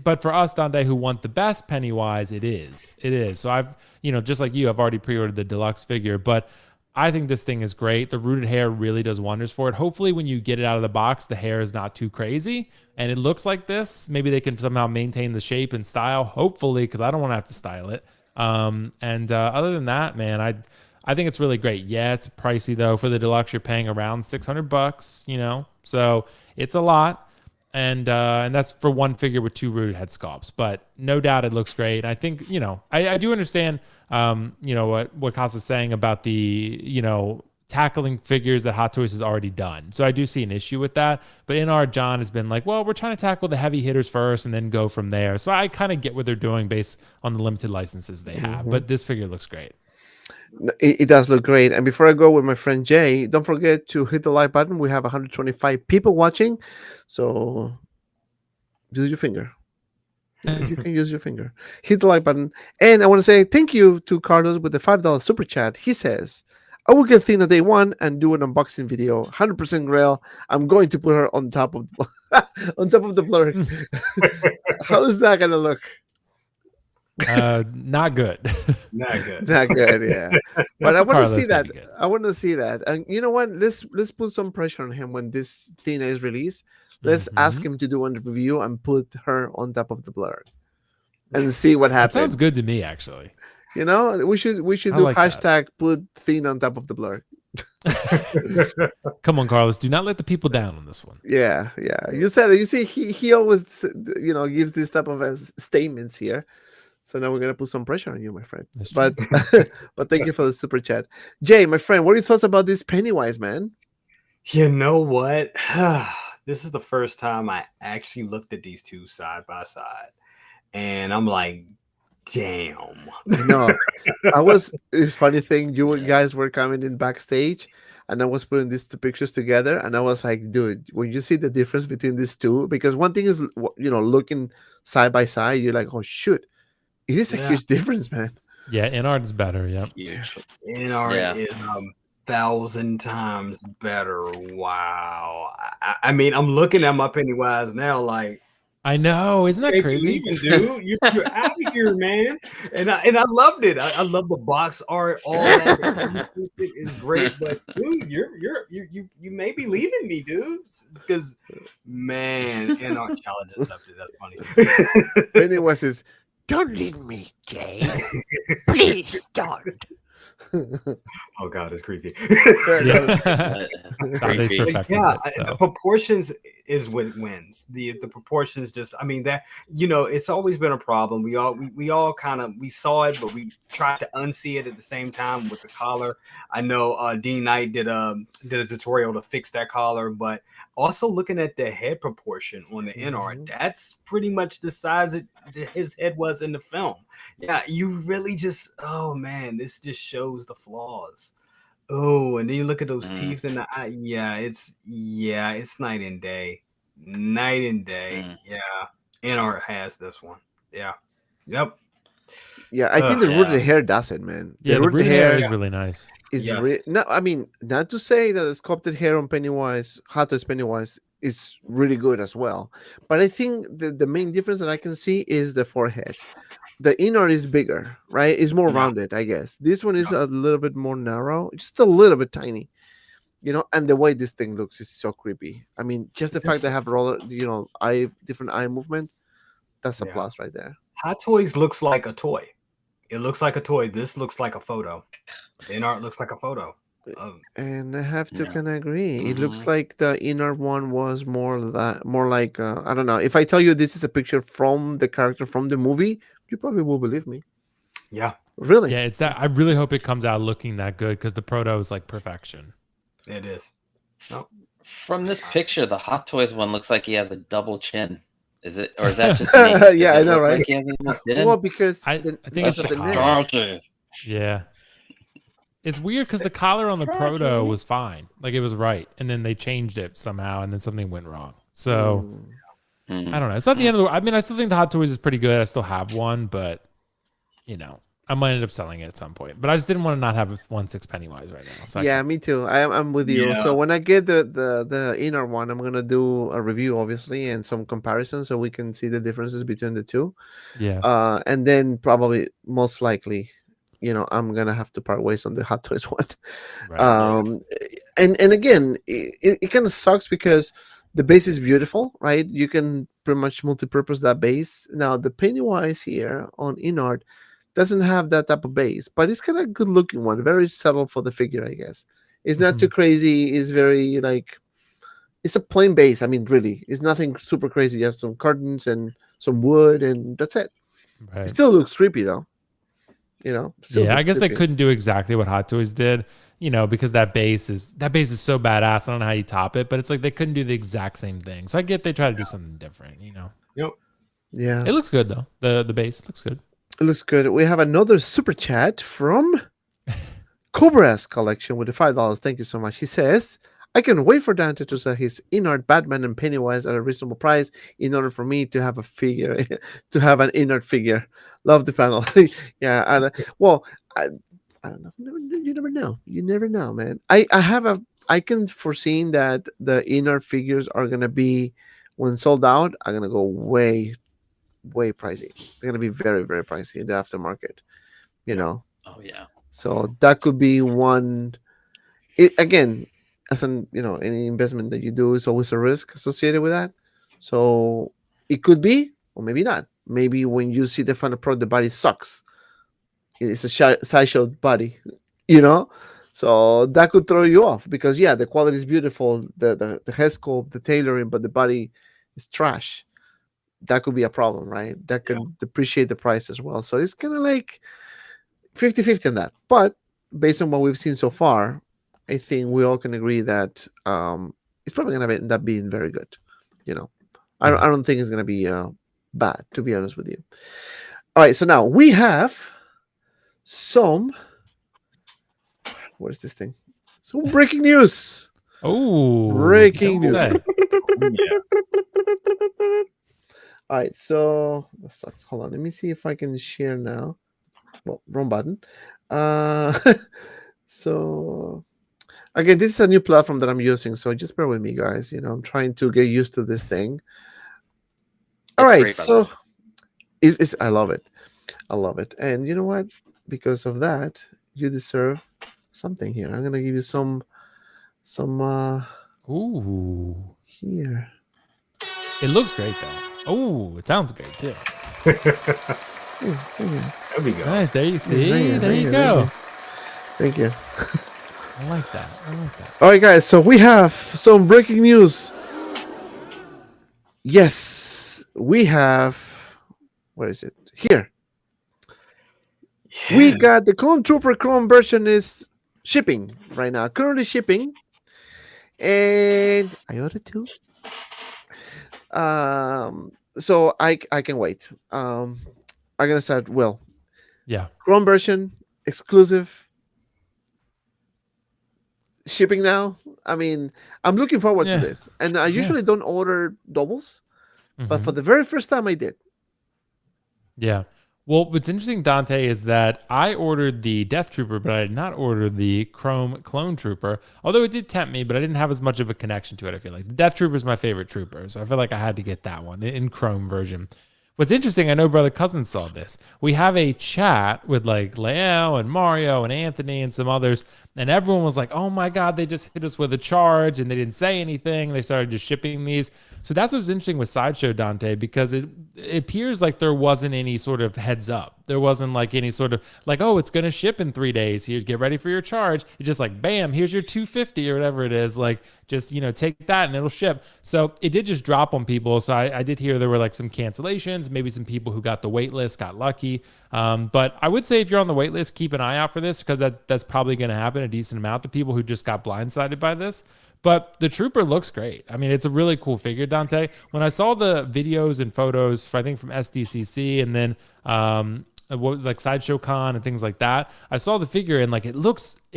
but for us, Dante, who want the best Pennywise, it is. It is. So I've, just like you, I've already pre-ordered the deluxe figure, but I think this thing is great. The rooted hair really does wonders for it. Hopefully when you get it out of the box, the hair is not too crazy and it looks like this. Maybe they can somehow maintain the shape and style, hopefully, because I don't want to have to style it. Other than that, man, I think it's really great. Yeah, it's pricey though. For the deluxe, you're paying around $600, so it's a lot. And that's for one figure with two rooted head sculpts. But no doubt it looks great. I think, I do understand, what Kasa's saying about the, tackling figures that Hot Toys has already done. So I do see an issue with that. But Inart John has been like, well, we're trying to tackle the heavy hitters first and then go from there. So I kind of get what they're doing based on the limited licenses they have. Mhm. But this figure looks great. It does look great. And before I go with my friend Jay, don't forget to hit the like button. We have 125 people watching, so use your finger. Yeah, you can use your finger. Hit the like button. And I want to say thank you to Carlos with the $5 super chat. He says, I will get Thina day one and do an unboxing video. 100% Grail. I'm going to put her on top of on top of the blur. How is that gonna look? Not good. Not good. Not good, yeah. But But I for want to see Carlos, that. maybe good. I want to see that. And you know what? Let's put some pressure on him when this thing is released. Let's ask Mhm. him to do a review and put her on top of the blur and see what That sounds happens. good to me, actually. You know, we should I do like that. hashtag put thing on top of the blur. Come on, Carlos. Do not let the people down on this one. Yeah, yeah. You said it. You see, he always gives this type of statements here. So now we're gonna put some pressure on you, my friend. That's true. But but thank you for the super chat, Jay, my friend. What are your thoughts about this Pennywise, man? You know what? This is the first time I actually looked at these two side by side, and I'm like, damn. No, I was. It's funny thing. You guys were coming in backstage, and I was putting these two pictures together, and I was like, dude, when you see the difference between these two, because one thing is, looking side by side, you're like, oh shoot, it is a Yeah. huge difference, man. Yeah, Inart is better. Yep. Huge. Inart Yeah. is 1,000 times better. Wow. I mean, I'm looking at my Pennywise now, like, I know. Isn't that can't crazy? believe it, dude. You're out of here, man. And I loved it. I love the box art, all that. It is great, but dude, you may be leaving me, dude. Because man, Inart challenges up to that's funny. Pennywise is, don't leave me, Jay. Please don't. Oh god, it's creepy. Yeah. That's Dante's creepy. perfected Yeah, it, the so. proportions is what wins. The proportions just, I mean, that, it's always been a problem. We all kind of, we saw it, but we tried to unsee it at the same time with the collar. I know Dean Knight did a tutorial to fix that collar, but also looking at the head proportion on the Inart, that's pretty much the size that his head was in the film. Yeah, you really just, oh man, this just shows the flaws. Oh, and then you look at those teeth in the eye. Yeah, it's night and day. Night and day. Yeah. Inart has this one. Yeah. Yep. Yeah, I think the rooted Yeah. hair does it, man. Yeah, the rooted hair is really nice. is Yes. no, I mean, not to say that the sculpted hair on Pennywise, Hot Toys Pennywise, is really good as well. But I think the main difference that I can see is the forehead. The Inart is bigger, right? It's more Yeah. rounded, I guess. This one is a little bit more narrow, just a little bit tiny. And the way this thing looks is so creepy. I mean, just the fact they have different eye movement, that's a Yeah. plus right there. Hot Toys looks like a toy. It looks like a toy. This looks like a photo. Inart looks like a photo. And I have to Yeah. kind of agree. It looks Mhm. like the inner one was more like I don't know. If I tell you this is a picture from the character from the movie, you probably will believe me. Yeah. Really? Yeah, it's that. I really hope it comes out looking that good because the proto is like perfection. It is. Nope. From this picture, the Hot Toys one looks like he has a double chin. Is it, or is that just me? Does Yeah, I it know, look right? like he has a little chin? Well, because I think it's the neck. collar. Darcy. Yeah. It's weird because the collar on the proto was fine. Like it was right. And then they changed it somehow and then something went wrong. So I don't know. It's not the end of the I mean, I still think the Hot Toys is pretty good. I still have one, but I might end up selling it at some point. But I just didn't want to not have a 1/6 Pennywise right now. So Yeah, me too. I'm with you. Yeah. So when I get the inner one, I'm gonna do a review, obviously, and some comparisons so we can see the differences between the two. yeah. And then probably most likely, I'm gonna have to part ways on the Hot Toys one. Right. And again, it kind of sucks because the base is beautiful, right? You can pretty much multi-purpose that base. Now the Pennywise here on Inart doesn't have that type of base, but it's kind of a good looking one, very subtle for the figure, I guess. It's not too crazy. It's very it's a plain base. I mean, really, it's nothing super crazy. You have some curtains and some wood, and that's it. Right. It still looks creepy though. Still Yeah, I looks guess they creepy. couldn't do exactly what Hot Toys did, because that base is so badass. I don't know how you top it, but it's like they couldn't do the exact same thing. So I get they try to do something different, Yep. Yeah, It looks good though. The base looks good. it looks good. We have another super chat from Cobra's collection with the $5. Thank you so much. He says, I can wait for Dante to sell his Inart Batman and Pennywise at a reasonable price in order for me to have a figure, to have an Inart figure. Love the panel. Yeah. I don't know. You never know. You never know, man. I can foresee that the Inart figures are going to be, when sold out, are going to go way way pricey. They're gonna be very, very pricey in the aftermarket. You know, Oh yeah. so that could be one. It again, as an any investment that you do is always a risk associated with that. So it could be, or maybe not. Maybe when you see the final product, the body sucks. It's a sideshow body, you know. So that could throw you off because yeah, the quality is beautiful, the head sculpt, the tailoring, but the body is trash. That could be a problem, right? That Yeah. can depreciate the price as well. So it's kind of like 50-50 on that. But based on what we've seen so far, I think we all can agree that it's probably going to end up being very good. You know, Yeah. I don't think it's going to be bad, to be honest with you. All right, so now we have some. What is this thing? Some breaking news. Oh, Breaking news. say. All right, so that sucks. Hold on, let me see if I can share now. Well, wrong button. Uh, so again, this is a new platform that I'm using, so just bear with me, guys. I'm trying to get used to this thing. All It's right, great, by the so way. I love it. I love it, and you know what? Because of that, you deserve something here. I'm gonna give you some Ooh, here. it looks great though. Oh, it sounds great too. There we go. Nice. There you see. Thank you, There thank you you, go. Thank you. I like that. I like that. All right, guys. So we have some breaking news. Yes, we have. Where is it? Here. We got the Clone Trooper Chrome version is shipping right now. Currently shipping. And I ordered two. So I can wait. I'm gonna start. Well, Yeah. Chrome version exclusive shipping now. I mean, I'm looking forward to Yeah. this. And I usually don't order doubles, but for Mhm. the very first time I did. Yeah. Well, what's interesting, Dante, is that I ordered the Death Trooper, but I did not order the Chrome Clone Trooper. Although it did tempt me, but I didn't have as much of a connection to it. I feel like the Death Trooper is my favorite trooper, so I feel like I had to get that one in Chrome version. What's interesting, I know Brother Cousin saw this. We have a chat with like Leo and Mario and Anthony and some others, and everyone was like, "Oh my God, they just hit us with a charge and they didn't say anything. They started just shipping these." So that's what's interesting with Sideshow, Dante, because it appears like there wasn't any sort of heads up. There wasn't like any sort of like, "Oh, it's gonna ship in 3 days. Here, get ready for your charge." It's just like, bam, here's your 250 or whatever it is. Like, just take that and it'll ship. So it did just drop on people. So I did hear there were like some cancellations. Maybe some people who got the wait list got lucky. But I would say if you're on the wait list, keep an eye out for this because that's probably going to happen a decent amount to people who just got blindsided by this. But the Trooper looks great. I mean, it's a really cool figure, Dante. When I saw the videos and photos, I think from SDCC and then like Sideshow Con and things like that, I saw the figure and like it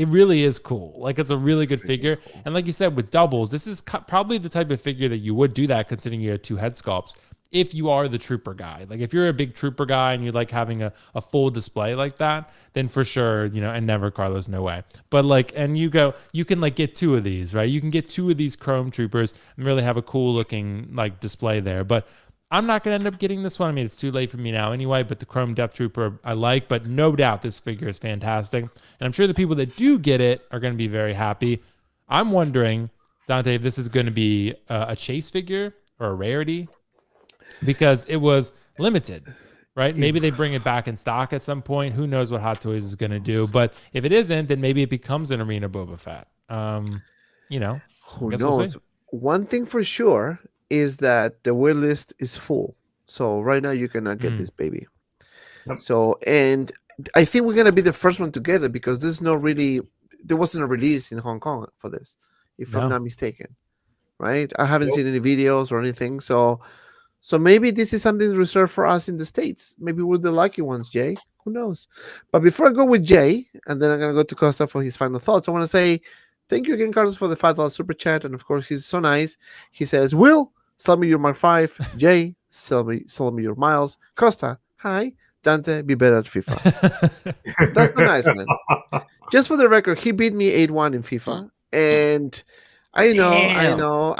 really is cool. Like it's a really good figure. Cool. And like you said, with doubles, this is probably the type of figure that you would do that considering you have two head sculpts. If you are the Trooper guy, like if you're a big Trooper guy and you like having a full display like that, then for sure, and never Carlos, no way. But like, and you can like get two of these, right? You can get two of these Chrome Troopers and really have a cool looking like display there. But I'm not going to end up getting this one. I mean, it's too late for me now anyway, but the Chrome Death Trooper I like, but no doubt this figure is fantastic. And I'm sure the people that do get it are going to be very happy. I'm wondering, Dante, if this is going to be a chase figure or a rarity, because it was limited, right? Maybe they bring it back in stock at some point. Who knows what Hot Toys is going to do? But if it isn't, then maybe it becomes an Arena Boba Fett. Who knows? We'll see. One thing for sure is that the wait list is full. So right now you cannot get this baby. Yep. So, and I think we're going to be the first one to get it because there wasn't a release in Hong Kong for this, if I'm not mistaken. Right? I haven't seen any videos or anything. So maybe this is something reserved for us in the States. Maybe we're the lucky ones, Jay. Who knows? But before I go with Jay, and then I'm going to go to Costa for his final thoughts, I want to say thank you again, Carlos, for the $5 super chat. And of course, he's so nice. He says, Will, sell me your Mark 5. Jay, sell me your Miles. Costa, hi. Dante, be better at FIFA. That's so nice, man. Just for the record, he beat me 8-1 in FIFA. And I know.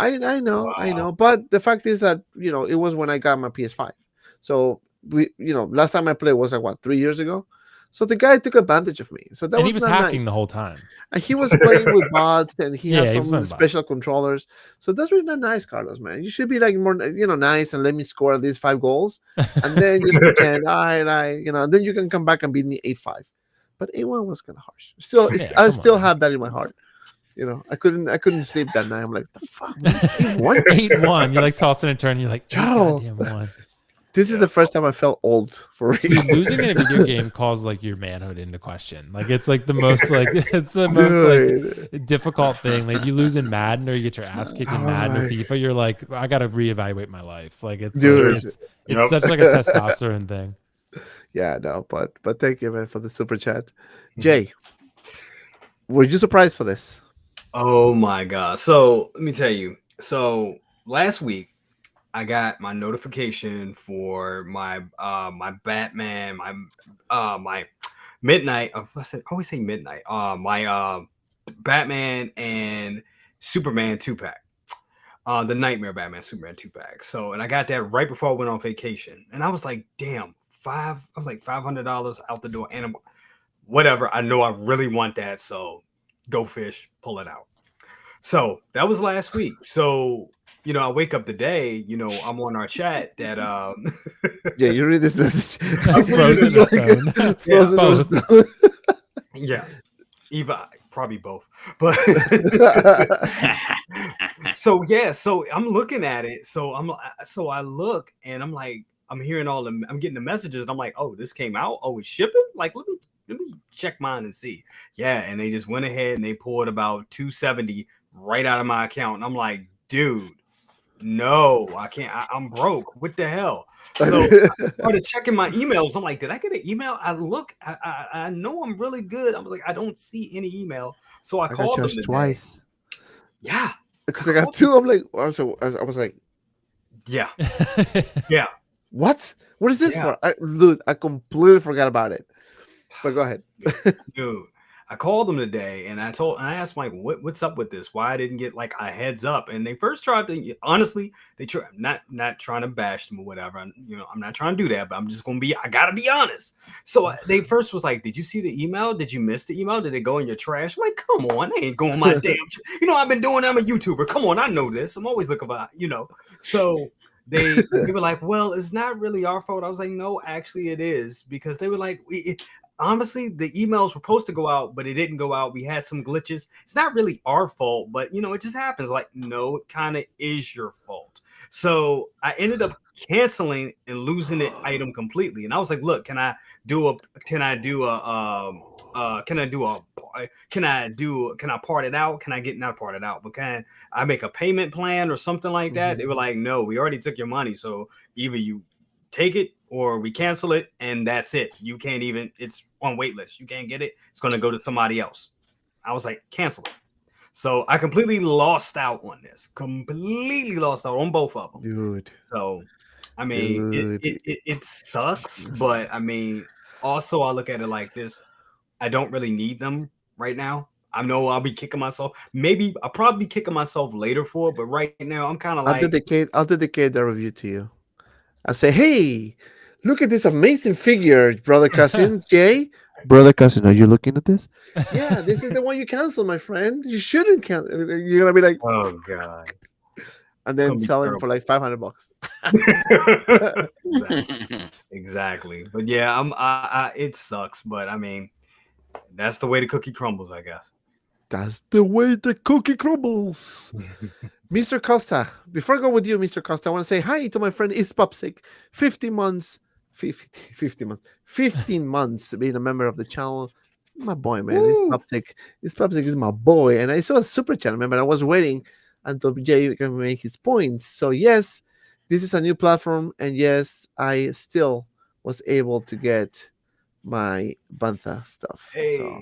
But the fact is that, it was when I got my PS5. So last time I played was like what 3 years ago. So the guy took advantage of me. So that And was he was not hacking nice. the whole time. And he was playing with bots, and he Yeah, has he was playing some bots. special controllers. So that's really not nice, Carlos, man. You should be like more, nice and let me score at least 5 goals, and then just pretend, and then you can come back and beat me 8-5. But 8-1 was kind of harsh. Still, Yeah, I come still on. have that in my heart. I couldn't sleep that night. I'm like, the fuck, man? 8-1? 8-1. You're like tossing and turning. You're like, Yo. goddamn one. This is the first time I felt old for real. Dude, losing in a video game calls like your manhood into question. Like it's like the most like difficult thing. Like you lose in Madden or you get your ass kicked in Madden or FIFA, you're like, I gotta reevaluate my life. Like it's such like a testosterone thing. Yeah, no, but thank you, man, for the super chat. Jay, were you surprised for this? Oh my god! So let me tell you. So last week, I got my notification for my my Batman, my midnight. I always say midnight. My Batman and Superman 2-pack. The Nightmare Batman Superman 2-pack. So, and I got that right before I went on vacation, and I was like, damn, I was like $500 out the door, and whatever. I know I really want that, so go fish, pull it out. So that was last week. So. I wake up today, I'm on our chat that Yeah, you read this message. Frozen or stone. Frozen or stone. Yeah. Eva, probably both. But so I'm looking at it. So I look and I'm like, I'm getting the messages and I'm like, oh, this came out. Oh, it's shipping? Like, let me check mine and see. Yeah, and they just went ahead and they pulled about $270 right out of my account. And I'm like, dude. No, I can't. I'm broke. What the hell? So I started checking my emails. I'm like, did I get an email? I look. I know I'm really good. I was like, I don't see any email. So I called them today. Twice. Yeah, because I got 2. I'm like, I was like, yeah, yeah. What is this for? I completely forgot about it. But go ahead, dude. I called them today and I asked Mike, what's up with this? Why I didn't get like a heads up? And they first tried to, honestly, not trying to bash them or whatever. I'm not trying to do that, but I'm just I gotta be honest. So they first was like, did you see the email? Did you miss the email? Did it go in your trash? I'm like, come on, I ain't going my damn. I've been doing. I'm a YouTuber. Come on, I know this. I'm always looking for, So they were like, well, it's not really our fault. I was like, no, actually, it is, because they were like, honestly, the emails were supposed to go out, but it didn't go out. We had some glitches. It's not really our fault, but it just happens. Like, no, it kind of is your fault. So I ended up canceling and losing the item completely. And I was like, look, can I part it out? Can I get not part it out, but can I make a payment plan or something like that? They were like, no, we already took your money. So either you take it or we cancel it, and that's it. You can't even, it's on wait list. You can't get it. It's going to go to somebody else. I was like, cancel it. So I completely lost out on this. Completely lost out on both of them. Dude. So, I mean, it sucks, but I mean, also I look at it like this. I don't really need them right now. I know I'll be kicking myself. Maybe I'll probably be kicking myself later for it, but right now I'm kind of like, I'll dedicate the review to you. I'll say, hey, look at this amazing figure, brother cousins, Jay. Brother cousin, are you looking at this? Yeah, this is the one you canceled, my friend. You shouldn't cancel. You're gonna be like, oh god, and then sell it for like $500. Exactly. But yeah, it sucks, but I mean, that's the way the cookie crumbles, I guess. That's the way the cookie crumbles. Mr. Costa, before I go with you, Mr. Costa, I want to say hi to my friend Ispopsic. 15 months being a member of the channel. This is my boy, man. Ispopsic is my boy. And I saw a super chat, remember? I was waiting until Jay can make his points. So yes, this is a new platform, and yes, I still was able to get my Bantha stuff. Hey. So.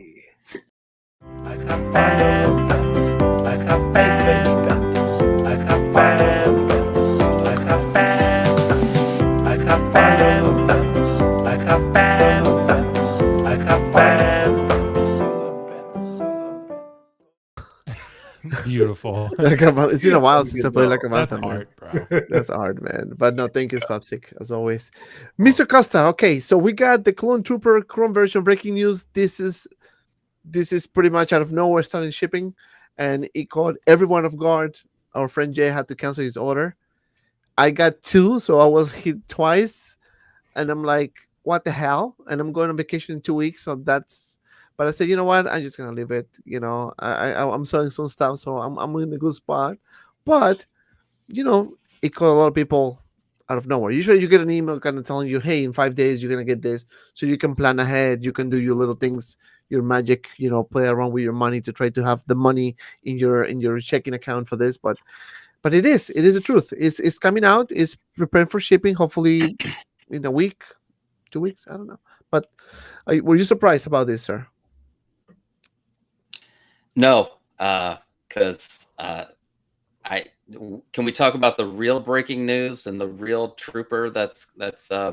Beautiful. beautiful. Like a month. It's been a while since I played like a That's month, man. art, bro. That's hard, man. But no, thank you, Spapsic, as always. Mr. Costa. Okay, so we got the Clone Trooper Chrome version breaking news. This is pretty much out of nowhere starting shipping, and it caught everyone off guard. Our friend Jay had to cancel his order. I got two, so I was hit twice, and I'm like, what the hell? And I'm going on vacation in 2 weeks, so that's. But I said, you know what? I'm just gonna leave it. I'm selling some stuff, so I'm in a good spot. But it caught a lot of people out of nowhere. Usually, you get an email kind of telling you, hey, in 5 days you're gonna get this, so you can plan ahead. You can do your little things, your magic, play around with your money to try to have the money in your checking account for this. But it is the truth. It's coming out. It's preparing for shipping. Hopefully, in a week, 2 weeks. I don't know. But were you surprised about this, sir? No, because can we talk about the real breaking news and the real trooper that's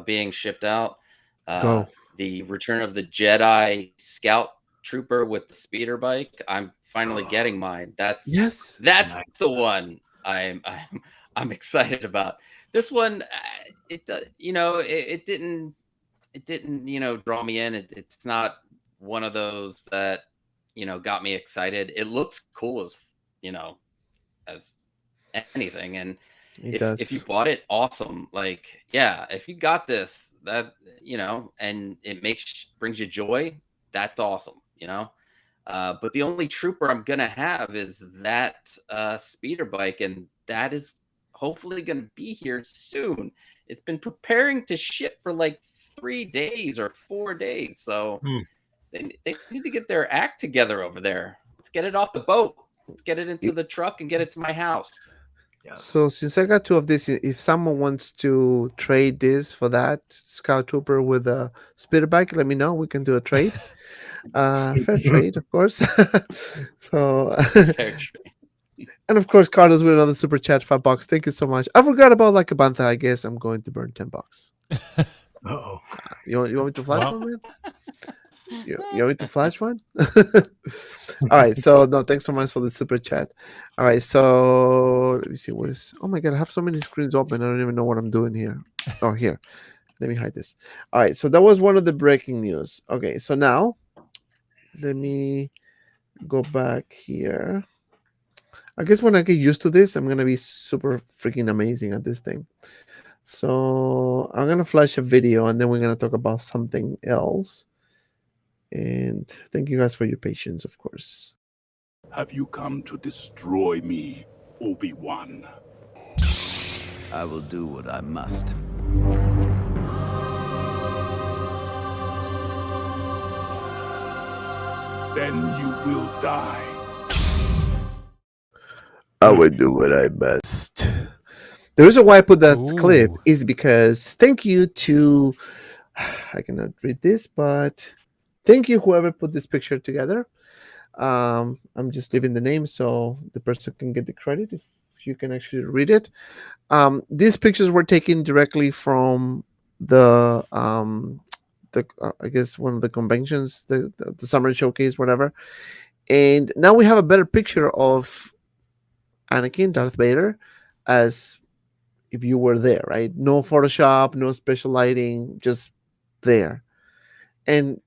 being shipped out? Go. The return of the Jedi Scout Trooper with the speeder bike. I'm finally getting mine. That's Yes. That's the one I'm excited about. This one, it didn't draw me in. It's not one of those that got me excited. It looks cool as anything, and if you bought it, awesome. Like, yeah, if you got this, that and it brings you joy, that's awesome. But the only trooper I'm gonna have is that speeder bike, and that is hopefully gonna be here soon. It's been preparing to ship for like 3 days or 4 days, so they need to get their act together over there. Let's get it off the boat. Let's get it into the truck and get it to my house. Yes. So since I got two of this, if someone wants to trade this for that Scout Trooper with a speeder bike, let me know. We can do a trade. Fair trade, of course. So, Fair trade. and of course, Carlos with another super chat, $5. Thank you so much. I forgot about like a bantha. I guess I'm going to burn $10. Uh-oh. You want me to flash Well. one, man? You want me to flash one? All right. So no, thanks so much for the super chat. All right. So let me see. Oh my god, I have so many screens open. I don't even know what I'm doing here. Oh, here. Let me hide this. All right. So that was one of the breaking news. Okay. So now let me go back here. I guess when I get used to this, I'm gonna be super freaking amazing at this thing. So I'm gonna flash a video and then we're gonna talk about something else. And thank you guys for your patience, of course. Have you come to destroy me, Obi-Wan? I will do what I must. Then you will die. I will do what I must. The reason why I put that clip is because thank you to, I cannot read this, but thank you whoever put this picture together. I'm just leaving the name so the person can get the credit if you can actually read it. These pictures were taken directly from the I guess one of the conventions, the summer showcase, whatever. And now we have a better picture of Anakin, Darth Vader, as if you were there, right? No Photoshop, no special lighting, just there. And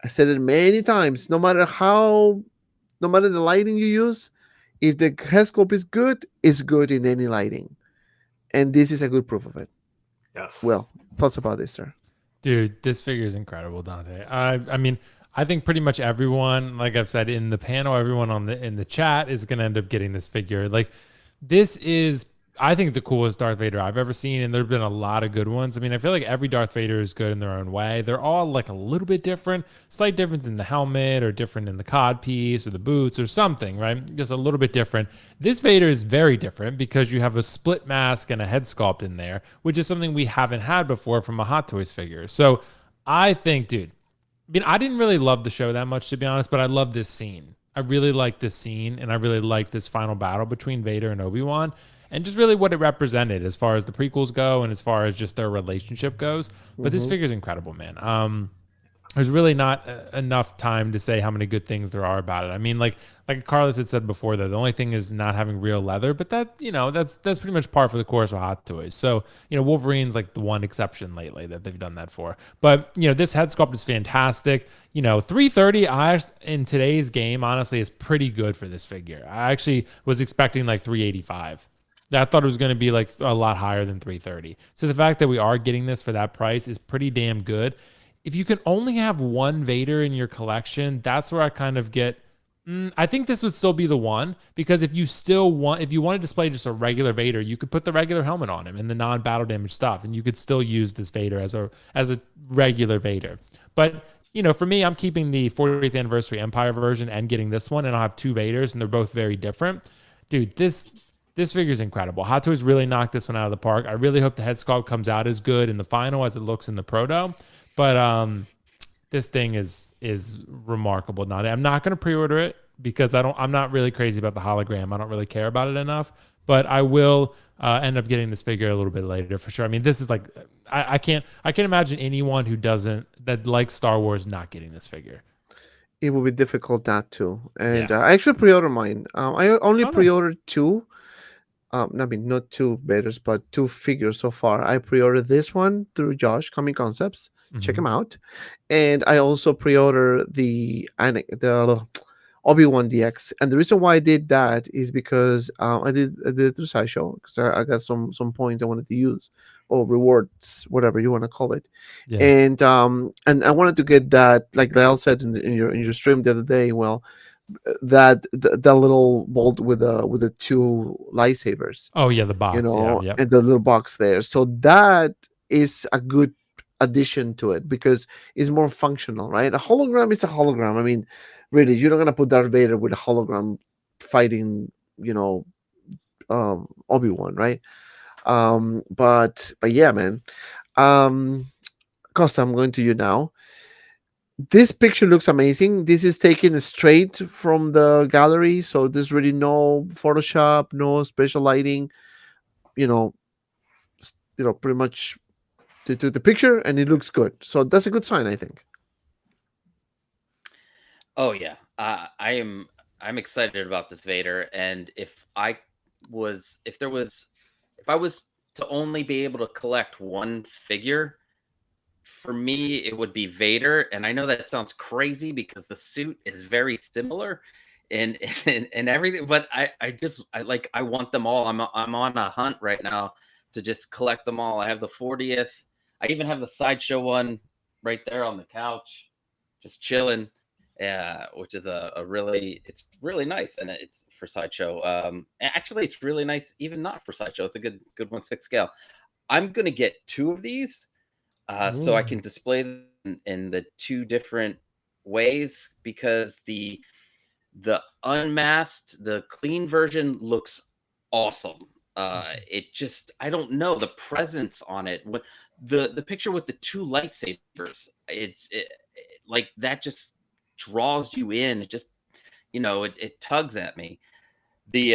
I said it many times, no matter the lighting you use, if the head sculpt is good, it's good in any lighting. And this is a good proof of it. Yes. Well, thoughts about this, sir? Dude, this figure is incredible, Dante. I mean, I think pretty much everyone, like I've said in the panel, everyone in the chat is going to end up getting this figure. Like, this is, I think, the coolest Darth Vader I've ever seen, and there have been a lot of good ones. I mean, I feel like every Darth Vader is good in their own way. They're all like a little bit different, slight difference in the helmet or different in the cod piece or the boots or something, right? Just a little bit different. This Vader is very different because you have a split mask and a head sculpt in there, which is something we haven't had before from a Hot Toys figure. So I think, dude, I mean, I didn't really love the show that much, to be honest, but I love this scene. I really like this scene, and I really like this final battle between Vader and Obi-Wan, and just really what it represented as far as the prequels go and as far as just their relationship goes. But this figure is incredible, man. there's really not enough time to say how many good things there are about it. I mean, like Carlos had said before, though, the only thing is not having real leather, but that, that's pretty much par for the course with Hot Toys. So, Wolverine's like the one exception lately that they've done that for. But, this head sculpt is fantastic. 330 in today's game, honestly, is pretty good for this figure. I actually was expecting like 385. I thought it was going to be like a lot higher than 330. So the fact that we are getting this for that price is pretty damn good. If you can only have one Vader in your collection, that's where I kind of get. I think this would still be the one, because if you want to display just a regular Vader, you could put the regular helmet on him and the non-battle damage stuff, and you could still use this Vader as a regular Vader. But for me, I'm keeping the 40th anniversary Empire version and getting this one, and I'll have two Vaders, and they're both very different. Dude, this figure is incredible. Hot Toys really knocked this one out of the park. I really hope the head sculpt comes out as good in the final as it looks in the proto. But this thing is remarkable. Now, I'm not going to pre-order it because I'm not really crazy about the hologram. I don't really care about it enough. But I will end up getting this figure a little bit later for sure. I mean, this is like I can't imagine anyone that likes Star Wars not getting this figure. It will be difficult not to. And I actually pre-ordered mine. I only pre-ordered two. Not two Vaders, but two figures so far. I pre-ordered this one through Josh Comic Concepts. Check him out. And I also pre-ordered the Obi-Wan DX. And the reason why I did that is because I did it through Sideshow, because I got some points I wanted to use, or rewards, whatever you want to call it. Yeah. And I wanted to get that, like Lyle said in your stream the other day. Well, that little bolt with the two lightsabers. Oh yeah, the box, and the little box there. So that is a good addition to it because it's more functional, right? A hologram is a hologram. I mean, really, you're not gonna put Darth Vader with a hologram fighting, Obi-Wan, right? But yeah, man. Costa, I'm going to you now. This picture looks amazing. This is taken straight from the gallery, so there's really no Photoshop, no special lighting. Pretty much they took the picture and it looks good. So that's a good sign, I think. Oh yeah, I'm excited about this Vader, and if I was to only be able to collect one figure, for me, it would be Vader. And I know that sounds crazy because the suit is very similar and everything, but I want them all. I'm on a hunt right now to just collect them all. I have the 40th. I even have the Sideshow one right there on the couch, just chilling. Which is it's really nice, and it's for Sideshow. Actually, it's really nice, even not for Sideshow. It's a good 1/6 scale. I'm gonna get two of these. So I can display them in the two different ways, because the unmasked, the clean version looks awesome. It just, I don't know, the presence on it, when the picture with the two lightsabers, like that just draws you in. It just, it tugs at me. The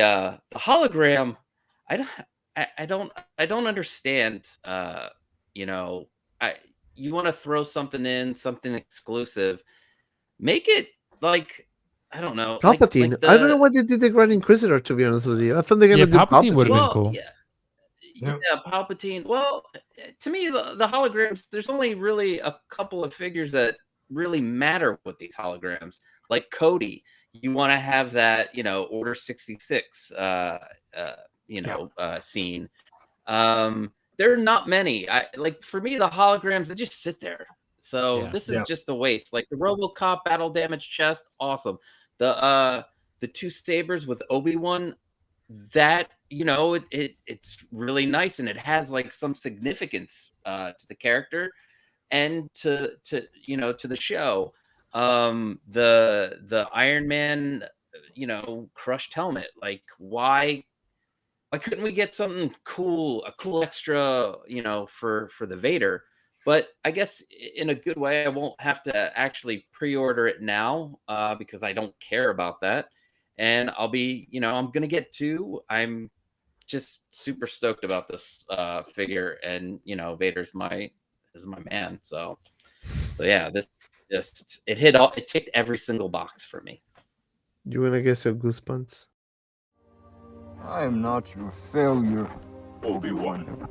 hologram, I don't understand. You want to throw something in, something exclusive, make it like, I don't know, Palpatine. I don't know why they did the Grand Inquisitor, to be honest with you. I thought they're gonna do Palpatine. Would have been cool. Yeah, Palpatine. Well, to me, the holograms, there's only really a couple of figures that really matter with these holograms. Like Cody, you want to have that, Order 66 scene. There are not many. For me, the holograms, they just sit there. So this is just a waste. Like the RoboCop battle damage chest, awesome. The two sabers with Obi-Wan, that, it's really nice, and it has like some significance to the character and to the show. The Iron Man, crushed helmet. Like, why couldn't we get something cool, a cool extra, for the Vader? But I guess in a good way, I won't have to actually pre-order it now because I don't care about that. And I'll be, I'm going to get two. I'm just super stoked about this figure, and, Vader's my man. So yeah, just it hit all. It ticked every single box for me. You wanna get some goosebumps? I am not your failure, Obi-Wan.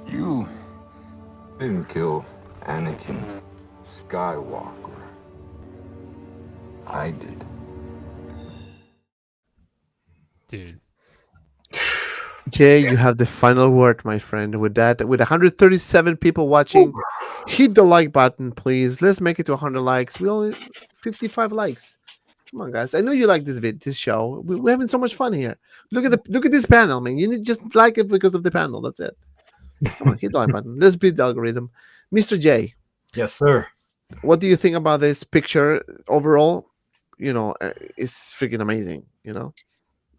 You didn't kill Anakin Skywalker. I did. Dude. Jay, you have the final word, my friend. With that, with 137 people watching, hit the like button, please. Let's make it to 100 likes. We only 55 likes. Come on, guys. I know you like this show. We're having so much fun here. Look at this panel, man. You need just like it because of the panel. That's it. Come on, hit the like button. Let's beat the algorithm. Mr. J, Yes, sir. what do you think about this picture overall? It's freaking amazing.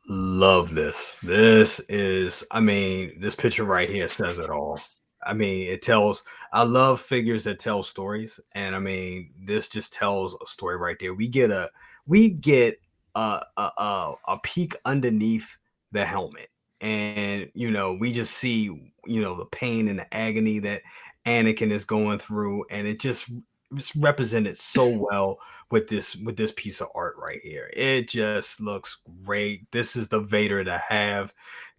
Love this. This is, I mean, this picture right here says it all. I mean, I love figures that tell stories. And I mean, this just tells a story right there. We get a peek underneath the helmet. And, we just see, the pain and the agony that Anakin is going through. And it's represented so well with this piece of art right here. It just looks great. This is the Vader to have.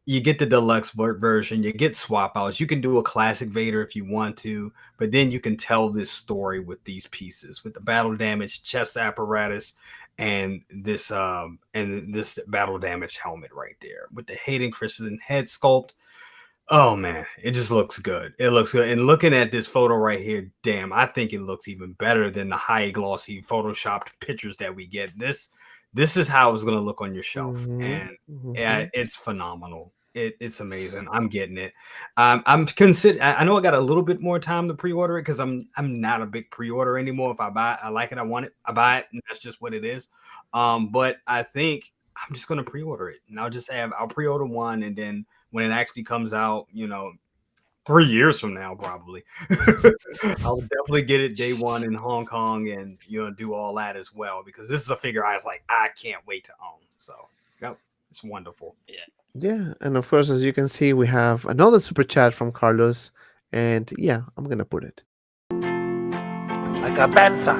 You get the deluxe version, you get swap outs. You can do a classic Vader if you want to, but then you can tell this story with these pieces, with the battle damage chest apparatus and this battle damage helmet right there with the Hayden Christensen head sculpt. Oh man, it just looks good. It looks good. And looking at this photo right here, damn, I think it looks even better than the high glossy photoshopped pictures that we get. This is how it's going to look on your shelf. And yeah, it's phenomenal. It's amazing. I'm getting it. I know I got a little bit more time to pre-order it because I'm not a big pre-order anymore. If I buy it, I like it, I want it, I buy it, and that's just what it is. But I think I'm just going to pre-order it, and I'll pre-order one, and then when it actually comes out, 3 years from now, probably, I'll definitely get it day one in Hong Kong and, do all that as well, because this is a figure I was like, I can't wait to own. So, yep, it's wonderful. Yeah, and of course, as you can see, we have another super chat from Carlos, and yeah, I'm gonna put it. Like a panther.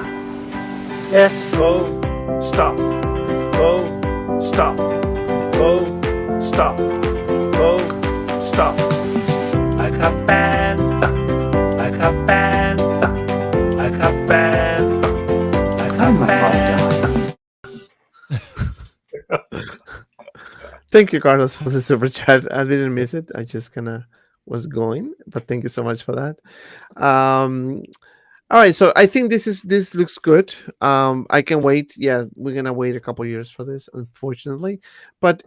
Yes. Go. Stop. Go. Stop. Go. Stop. Go. Stop. Like a panther. Like a panther. Like a panther. Like a panther. Thank you, Carlos, for the super chat. I didn't miss it. I just kind of was going, but thank you so much for that. All right, so I think this looks good. I can wait. Yeah, we're gonna wait a couple years for this, unfortunately, but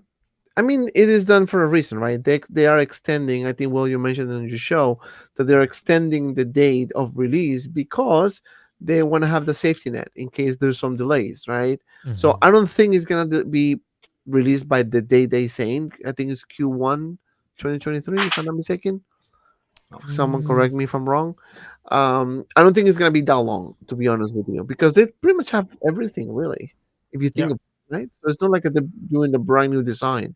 I mean, it is done for a reason, right? They are extending. I think, Will, you mentioned on your show that they're extending the date of release because they want to have the safety net in case there's some delays, right? So I don't think it's gonna be released by the date they saying. I think it's Q1 2023, if I'm not mistaken. Someone correct me if I'm wrong. I don't think it's gonna be that long, to be honest with you, because they pretty much have everything, really. If you think of it, right? So it's not like they're doing a brand new design,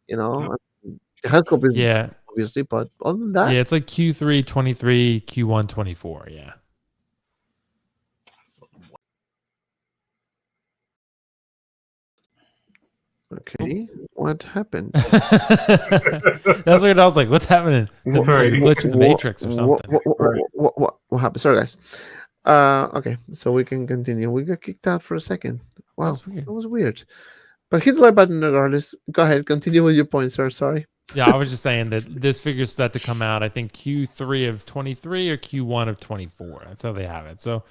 you know. The headscope is obviously, but other than that, yeah, it's like Q3 23, Q1 24. Yeah. Okay, what happened? That's what I was like. What's happening? Glitch in the Matrix or something. What happened? Sorry, guys. Okay, so we can continue. We got kicked out for a second. Wow, that was weird. But hit the like button regardless. Go ahead, continue with your point, sir. Sorry. Yeah, I was just saying that this figure's set to come out, I think, Q3 of 23 or Q1 of 24. That's how they have it. So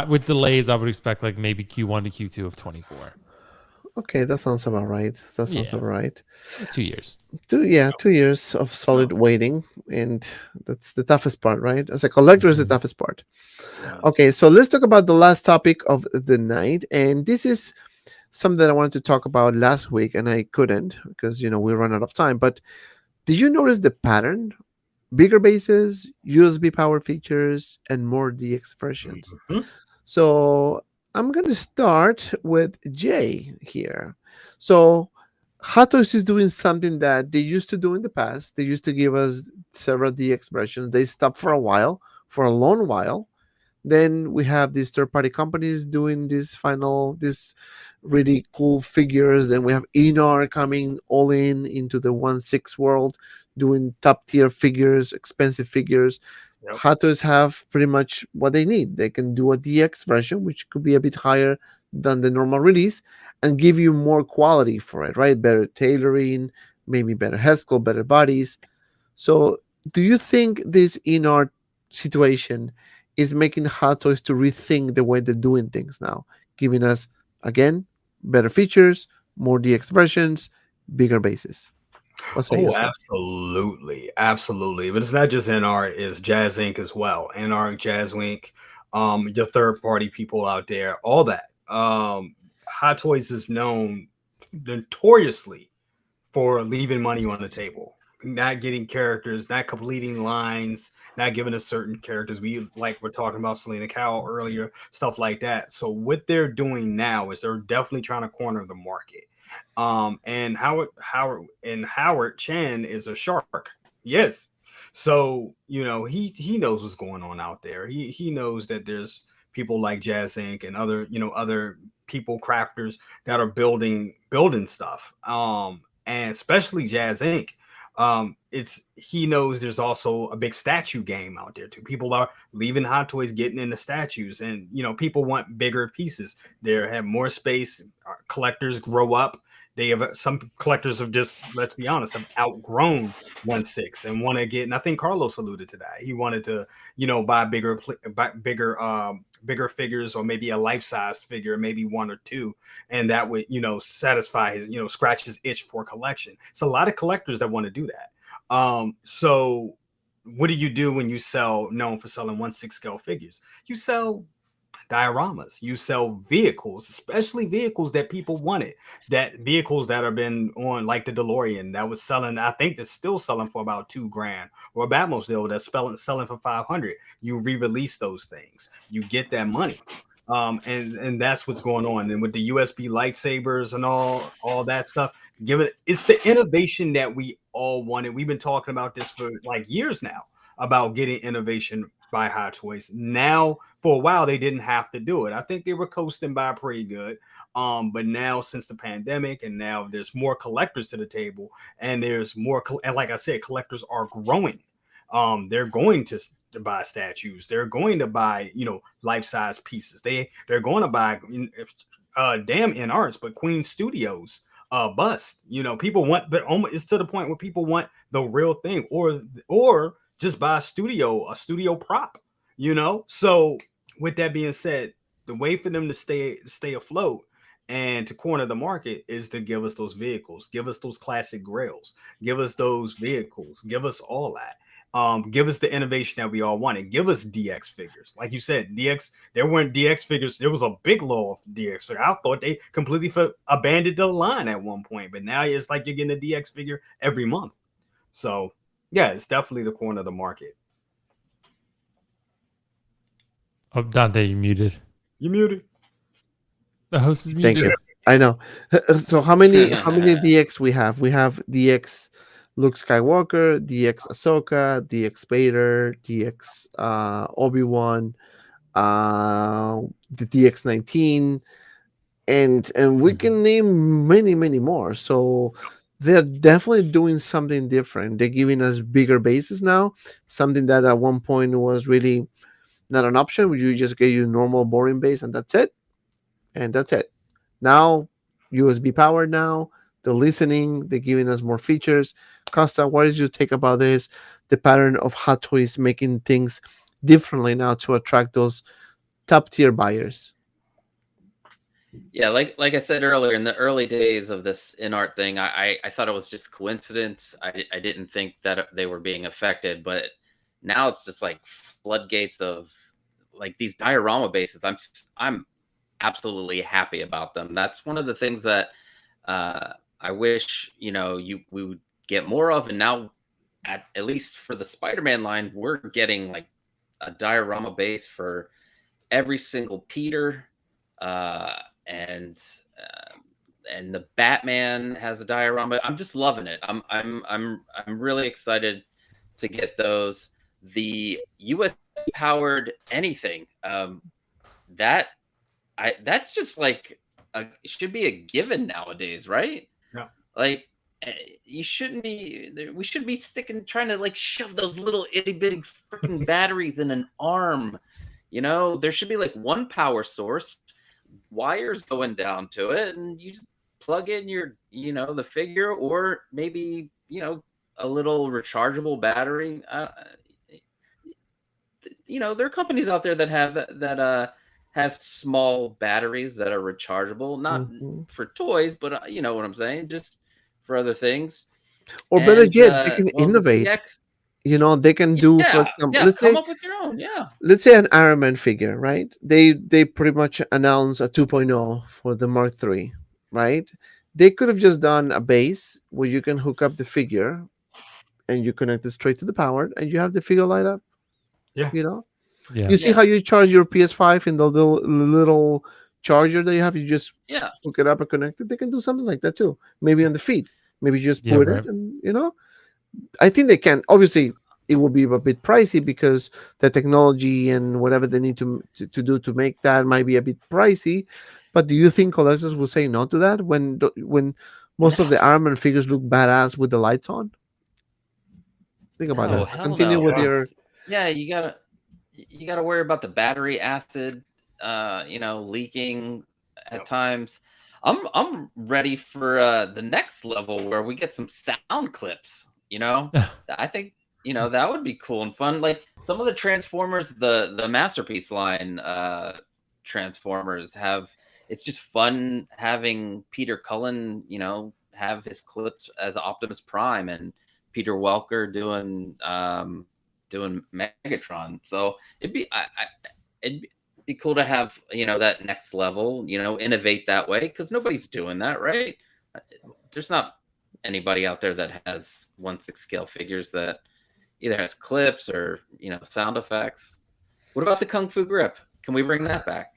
with delays, I would expect like maybe Q1 to Q2 of 24. Okay, that sounds about right. That sounds about right. 2 years. 2 years of solid waiting, and that's the toughest part, right? As a collector, is the toughest part. Okay, so let's talk about the last topic of the night, and this is something that I wanted to talk about last week, and I couldn't because we run out of time. But did you notice the pattern? Bigger bases, USB power features, and more DX versions. So I'm going to start with Jay here. So Hot Toys is doing something that they used to do in the past. They used to give us several DX versions. They stopped for a while for a long while. Then we have these third party companies doing this really cool figures. Then we have Inart coming all in into the 1/6 world, doing top tier figures, expensive figures. Yep. Hot Toys have pretty much what they need. They can do a DX version, which could be a bit higher than the normal release, and give you more quality for it, right? Better tailoring, maybe better head sculpt, better bodies. So, do you think this Inart situation is making Hot Toys to rethink the way they're doing things now, giving us again better features, more DX versions, bigger bases? What say you, Oh, sir? absolutely, absolutely. But it's not just NR, it's Jazz Inc. as well. NR, Jazz Inc., your third party people out there, all that. Hot Toys is known notoriously for leaving money on the table, not getting characters, not completing lines, not giving us certain characters. We like we're talking about Selena Kyle earlier, stuff like that. So what they're doing now is they're definitely trying to corner the market. And Howard Chan is a shark. Yes. So, he knows what's going on out there. He knows that there's people like Jazz Inc. and other people crafters that are building stuff. And especially Jazz Inc. It's he knows there's also a big statue game out there too. People are leaving Hot Toys, getting into statues, and people want bigger pieces. They have more space. Collectors grow up. They have some collectors have just, let's be honest, have outgrown 1/6 and want to get. And I think Carlos alluded to that. He wanted to, buy bigger figures, or maybe a life-sized figure, maybe one or two, and that would satisfy his scratch his itch for collection. It's a lot of collectors that want to do that. So what do you do when you sell, known for selling 1/6 scale figures? You sell dioramas, you sell vehicles, especially vehicles that people wanted, that vehicles that have been on, like the DeLorean that was selling, I think that's still selling for about $2,000, or a Batmobile that's selling for 500. You re-release those things, you get that money. And that's what's going on. And with the USB lightsabers and all that stuff, it's the innovation that we all wanted. We've been talking about this for like years now, about getting innovation by Hot Toys. Now, for a while, they didn't have to do it. I think they were coasting by pretty good. But now, since the pandemic, and now there's more collectors to the table, and there's more, and like I said, collectors are growing. They're going to buy statues. They're going to buy, life-size pieces. They're going to buy, damn in arts, but Queen Studios bust. People want, but it's to the point where people want the real thing, or just buy a studio prop. So with that being said, the way for them to stay afloat and to corner the market is to give us those vehicles, give us those classic grails, give us those vehicles, give us all that. Give us the innovation that we all wanted. Give us DX figures. Like you said, DX, there weren't DX figures. There was a big lull of DX figure. I thought they completely abandoned the line at one point, but now it's like you're getting a DX figure every month. So yeah, it's definitely the corner of the market. Oh, Dante, you muted. You muted. The host is Thank muted. you. I know. So how many DX we have? We have DX Luke Skywalker, DX Ahsoka, DX Vader, DX Obi-Wan, the DX-19, and we can name many more. So they're definitely doing something different. They're giving us bigger bases now, something that at one point was really not an option. You just get your normal boring base and that's it. And that's it. Now, USB powered now. The listening, they're giving us more features. Costa, what did you take about this? The pattern of Hot Toys making things differently now to attract those top tier buyers. Yeah, like I said earlier, in the early days of this Inart thing, I thought it was just coincidence. I didn't think that they were being affected, but now it's just like floodgates of like these diorama bases. I'm absolutely happy about them. That's one of the things that I wish we would get more of. And now, at least for the Spider-Man line, we're getting like a diorama base for every single Peter, and the Batman has a diorama. I'm just loving it. I'm really excited to get those. The USB powered anything. That's just like it should be a given nowadays, right? Yeah. Like we shouldn't be trying to like shove those little itty bitty freaking batteries in an arm. There should be like one power source, wires going down to it, and you just plug in your the figure, or maybe a little rechargeable battery. There are companies out there that have small batteries that are rechargeable, not for toys, but you know what I'm saying, just for other things. Or better And yet, they can well, the innovate. TX, They can do, for yeah, example, yeah, come up with your own, yeah. let's say an Iron Man figure, right? They pretty much announced a 2.0 for the Mark III, right? They could have just done a base where you can hook up the figure and you connect it straight to the power, and you have the figure light up. Yeah. Yeah. You see how you charge your PS5 in the little charger that you have? You just Yeah. hook it up and connect it. They can do something like that too. Maybe on the feet. Maybe you just Yeah, put right. it, and I think they can. Obviously, it will be a bit pricey because the technology and whatever they need to do to make that might be a bit pricey. But do you think collectors will say no to that when most of the Iron Man figures look badass with the lights on? Think about No, that. hell Continue no. with your. Yeah, you gotta worry about the battery acid, leaking at times. I'm ready for the next level where we get some sound clips. I think that would be cool and fun. Like some of the Transformers, the Masterpiece line Transformers have. It's just fun having Peter Cullen, have his clips as Optimus Prime and Peter Welker doing Megatron. So it'd be cool to have that next level, innovate that way, because nobody's doing that, right? There's not anybody out there that has 1/6 scale figures that either has clips or sound effects. What about the Kung Fu grip? Can we bring that back?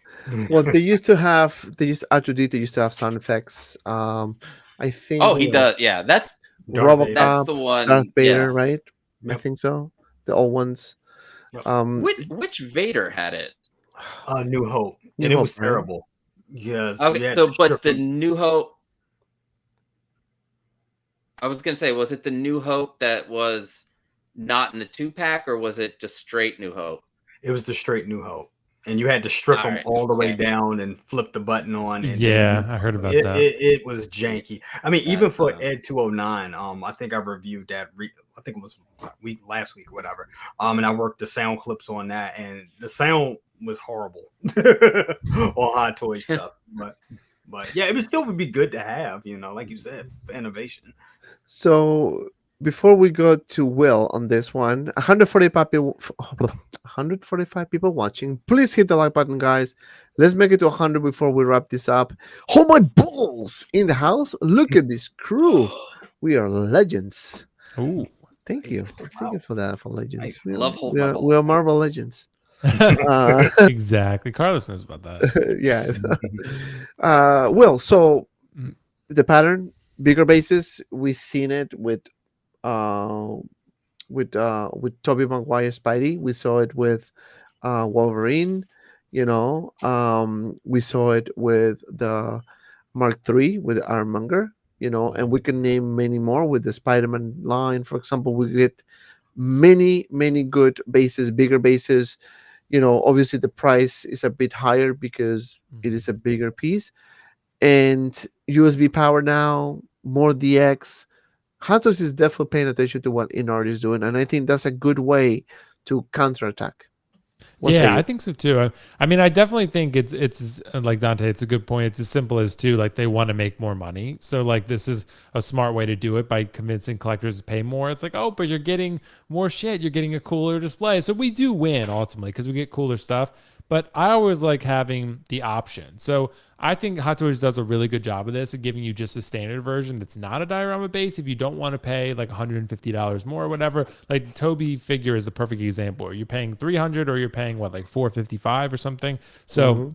Well, they used R2D. They used to have sound effects. I think. Oh, he does. Yeah, that's Robocop, the one. Darth Vader, Yeah. right? I Yep. think so. The old ones. Yep. Which Vader had it? New Hope, New and it Hope, was right? terrible. Yes. Okay, yeah, so but the stripping. New Hope. I was gonna say, was it the New Hope that was not in the 2-pack, or was it just straight New Hope? It was the straight New Hope, and you had to strip them Alright, all the way okay. down and flip the button on. And Yeah, I heard about that. It was janky. I mean, even That's, for Ed 209, I think I reviewed that. I think it was last week, whatever. And I worked the sound clips on that, and the sound was horrible on Hot Toy stuff. But yeah, it would still be good to have, like you said, for innovation. So before we go to Will on this one, 145 people watching. Please hit the like button, guys. Let's make it to 100 before we wrap this up. Oh my balls in the house! Look at this crew. We are legends. Ooh. Thank you. Thank you for that, for legends. Nice. We are, Love Hold we My are, Balls. we are Marvel legends. Exactly. Carlos knows about that. Yeah. Will, so the pattern, bigger bases, we've seen it with Tobey Maguire Spidey. We saw it with Wolverine. We saw it with the Mark III with Ironmonger. And we can name many more with the Spider-Man line. For example, we get many good bases, bigger bases. Obviously the price is a bit higher because it is a bigger piece, and USB power now, more DX. Hot Toys is definitely paying attention to what Inart is doing, and I think that's a good way to counterattack. Yeah, I think so too. I mean, I definitely think it's like Dante. It's a good point. It's as simple as too, like they want to make more money. So like this is a smart way to do it by convincing collectors to pay more. It's like, oh, but you're getting more shit. You're getting a cooler display. So we do win ultimately because we get cooler stuff. But I always like having the option. So I think Hot Toys does a really good job of this and giving you just a standard version that's not a diorama base. If you don't want to pay like $150 more or whatever, like the Toby figure is the perfect example. You're paying $300 or you're paying what, like $455 or something. So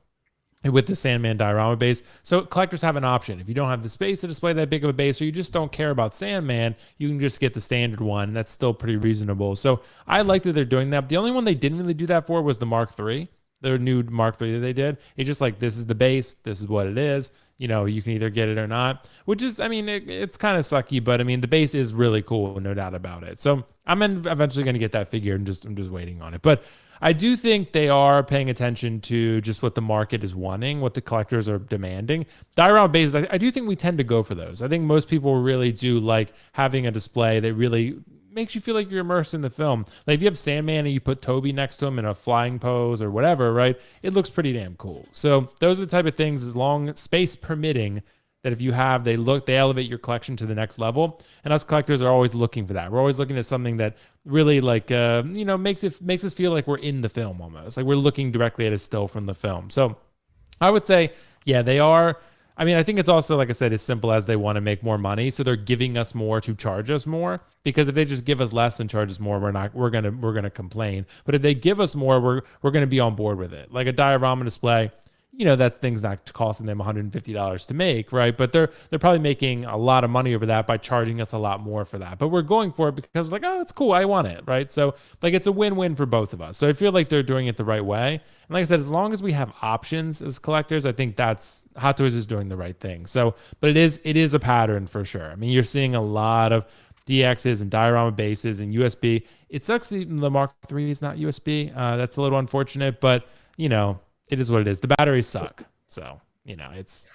with the Sandman diorama base. So collectors have an option. If you don't have the space to display that big of a base, or you just don't care about Sandman, you can just get the standard one. That's still pretty reasonable. So I like that they're doing that. The only one they didn't really do that for was the Mark III. Their new Mark III that they did. It's just like, this is the base. This is what it is. You know, you can either get it or not, which is, I mean, it's kind of sucky, but I mean, the base is really cool, no doubt about it. So I'm eventually going to get that figure, and I'm just waiting on it. But I do think they are paying attention to just what the market is wanting, what the collectors are demanding. Diorama bases, I do think we tend to go for those. I think most people really do like having a display that really makes you feel like you're immersed in the film. Like if you have Sandman and you put Toby next to him in a flying pose or whatever, right? It looks pretty damn cool. So those are the type of things, as long space permitting, that if you have, they elevate your collection to the next level. And us collectors are always looking for that. We're always looking at something that really like, makes us feel like we're in the film almost. Like we're looking directly at a still from the film. So I would say, yeah, they are. I mean, I think it's also, like I said, as simple as they want to make more money. So they're giving us more to charge us more, because if they just give us less and charge us more, we're going to complain. But if they give us more, we're going to be on board with it. Like a diorama display, you know, that thing's not costing them $150 to make, right? But they're probably making a lot of money over that by charging us a lot more for that. But we're going for it because like, oh, it's cool, I want it, right? So like it's a win-win for both of us. So I feel like they're doing it the right way. And like I said, as long as we have options as collectors, I think that's Hot Toys is doing the right thing. So, but it is a pattern for sure. I mean, you're seeing a lot of DXs and diorama bases and USB. It sucks that the Mark III is not USB. That's a little unfortunate, but you know, it is what it is. The batteries suck. So, you know, it's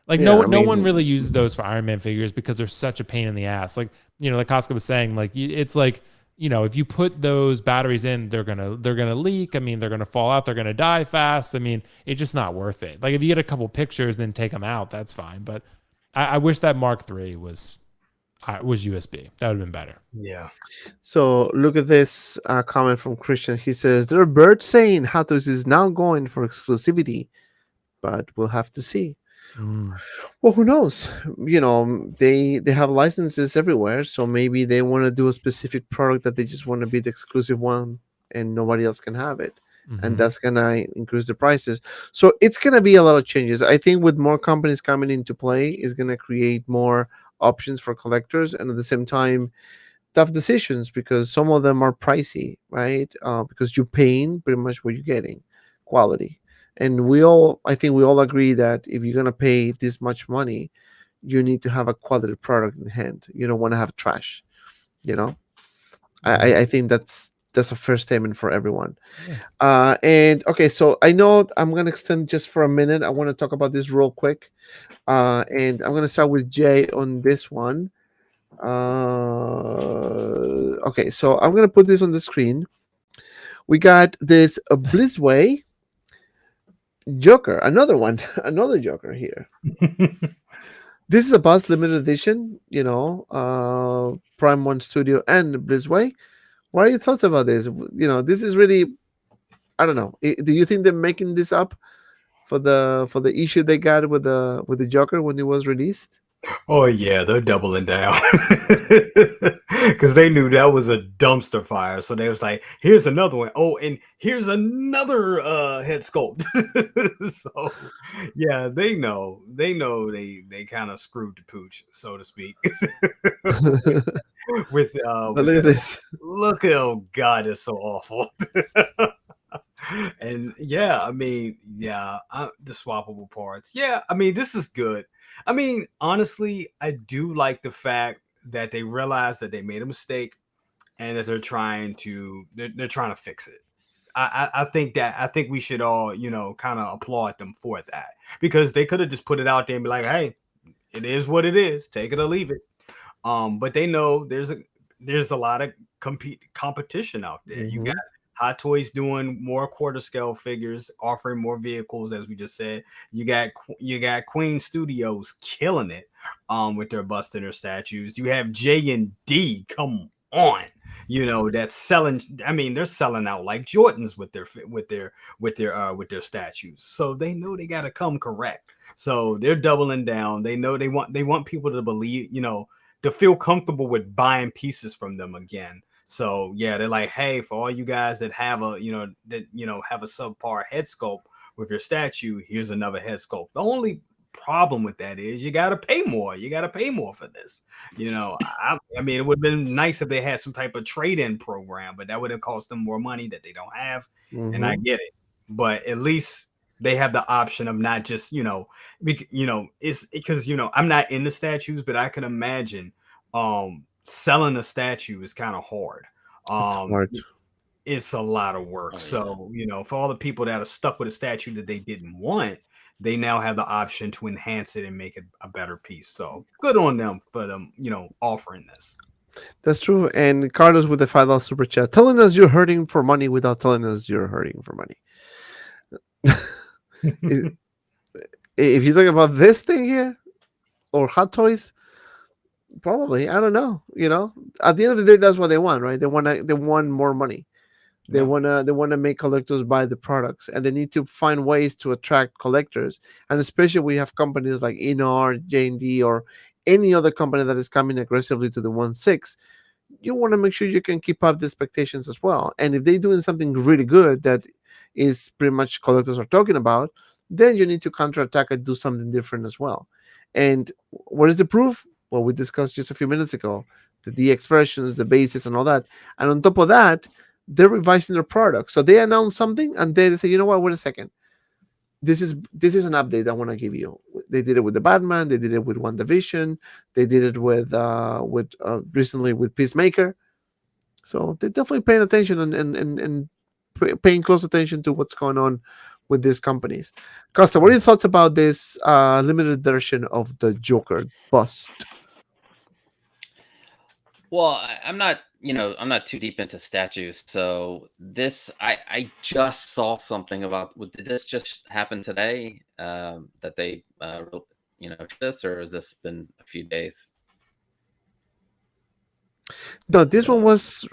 like no one really uses those for Iron Man figures because they're such a pain in the ass. Like, you know, like Costco was saying, like it's like, you know, if you put those batteries in, they're going to leak. I mean, they're going to fall out. They're going to die fast. I mean, it's just not worth it. Like if you get a couple pictures, then take them out. That's fine. But I wish that Mark III was USB. That would have been better. Yeah. So look at this comment from Christian. He says, there are birds saying Hot Toys is now going for exclusivity, but we'll have to see. Well, who knows? You know, they have licenses everywhere, so maybe they want to do a specific product that they just want to be the exclusive one and nobody else can have it. And that's gonna increase the prices. So it's gonna be a lot of changes. I think with more companies coming into play, is gonna create more options for collectors, and at the same time tough decisions, because some of them are pricey, right? Because you're paying pretty much what you're getting, quality. And I think we all agree that if you're gonna pay this much money, you need to have a quality product in hand. You don't want to have trash, you know. I think that's a fair statement for everyone. And okay, so I know I'm gonna extend just for a minute. I want to talk about this real quick. And I'm gonna start with Jay on this one. Okay, so I'm gonna put this on the screen. We got this Blizzway Joker, another one, another Joker here. This is a Buzz limited edition, you know, Prime One Studio and Blizzway. What are your thoughts about this? You know, this is really, I don't know. Do you think they're making this up for the issue they got with the Joker when it was released? Oh yeah, they're doubling down because they knew that was a dumpster fire. So they was like, "Here's another one. Oh, and here's another head sculpt." So yeah, they know they kind of screwed the pooch, so to speak. With look at this. Look, oh God, it's so awful. And yeah, I mean, yeah, the swappable parts. Yeah, I mean, this is good. I mean, honestly, I do like the fact that they realize that they made a mistake and that they're trying to fix it. I think we should all, you know, kind of applaud them for that, because they could have just put it out there and be like, hey, it is what it is, take it or leave it. But they know there's a lot of competition out there. You got Hot Toys doing more quarter scale figures, offering more vehicles, as we just said. You got Queen Studios killing it with their Buster statues. You have J&D, come on, you know, that's selling. I mean, they're selling out like Jordans with their statues. So they know they got to come correct. So they're doubling down. They know they want people to believe, you know, to feel comfortable with buying pieces from them again. So yeah, they're like, hey, for all you guys that have a subpar head sculpt, with your statue. Here's another head sculpt. The only problem with that is you got to pay more. You got to pay more for this. You know, I mean, it would have been nice if they had some type of trade-in program, but that would have cost them more money that they don't have. And I get it, but at least they have the option of not just, it's because, I'm not in the statues, but I can imagine selling a statue is kind of hard. It's a lot of work. So, for all the people that are stuck with a statue that they didn't want, they now have the option to enhance it and make it a better piece. So good on them for them, offering this. That's true. And Carlos with the $5 super chat, telling us you're hurting for money without telling us you're hurting for money. If you talk about this thing here or Hot Toys, probably, I don't know. At the end of the day, that's what they want, right? They want more money. They wanna make collectors buy the products, and they need to find ways to attract collectors. And especially we have companies like Inart, J&D, or any other company that is coming aggressively to the 1/6. You want to make sure you can keep up the expectations as well. And if they're doing something really good that is pretty much collectors are talking about, then you need to counterattack and do something different as well. And what is the proof? Well, we discussed just a few minutes ago, the DX versions, the bases, and all that. And on top of that, they're revising their product. So they announce something, and then they say, you know what? Wait a second. This is an update I want to give you. They did it with the Batman. They did it with WandaVision. They did it with recently with Peacemaker. So they're definitely paying attention and paying close attention to what's going on with these companies. Costa, what are your thoughts about this limited version of the Joker bust? Well, I'm not too deep into statues, so this I just saw something about. Did this just happen today? That they this, or has this been a few days? No, this one was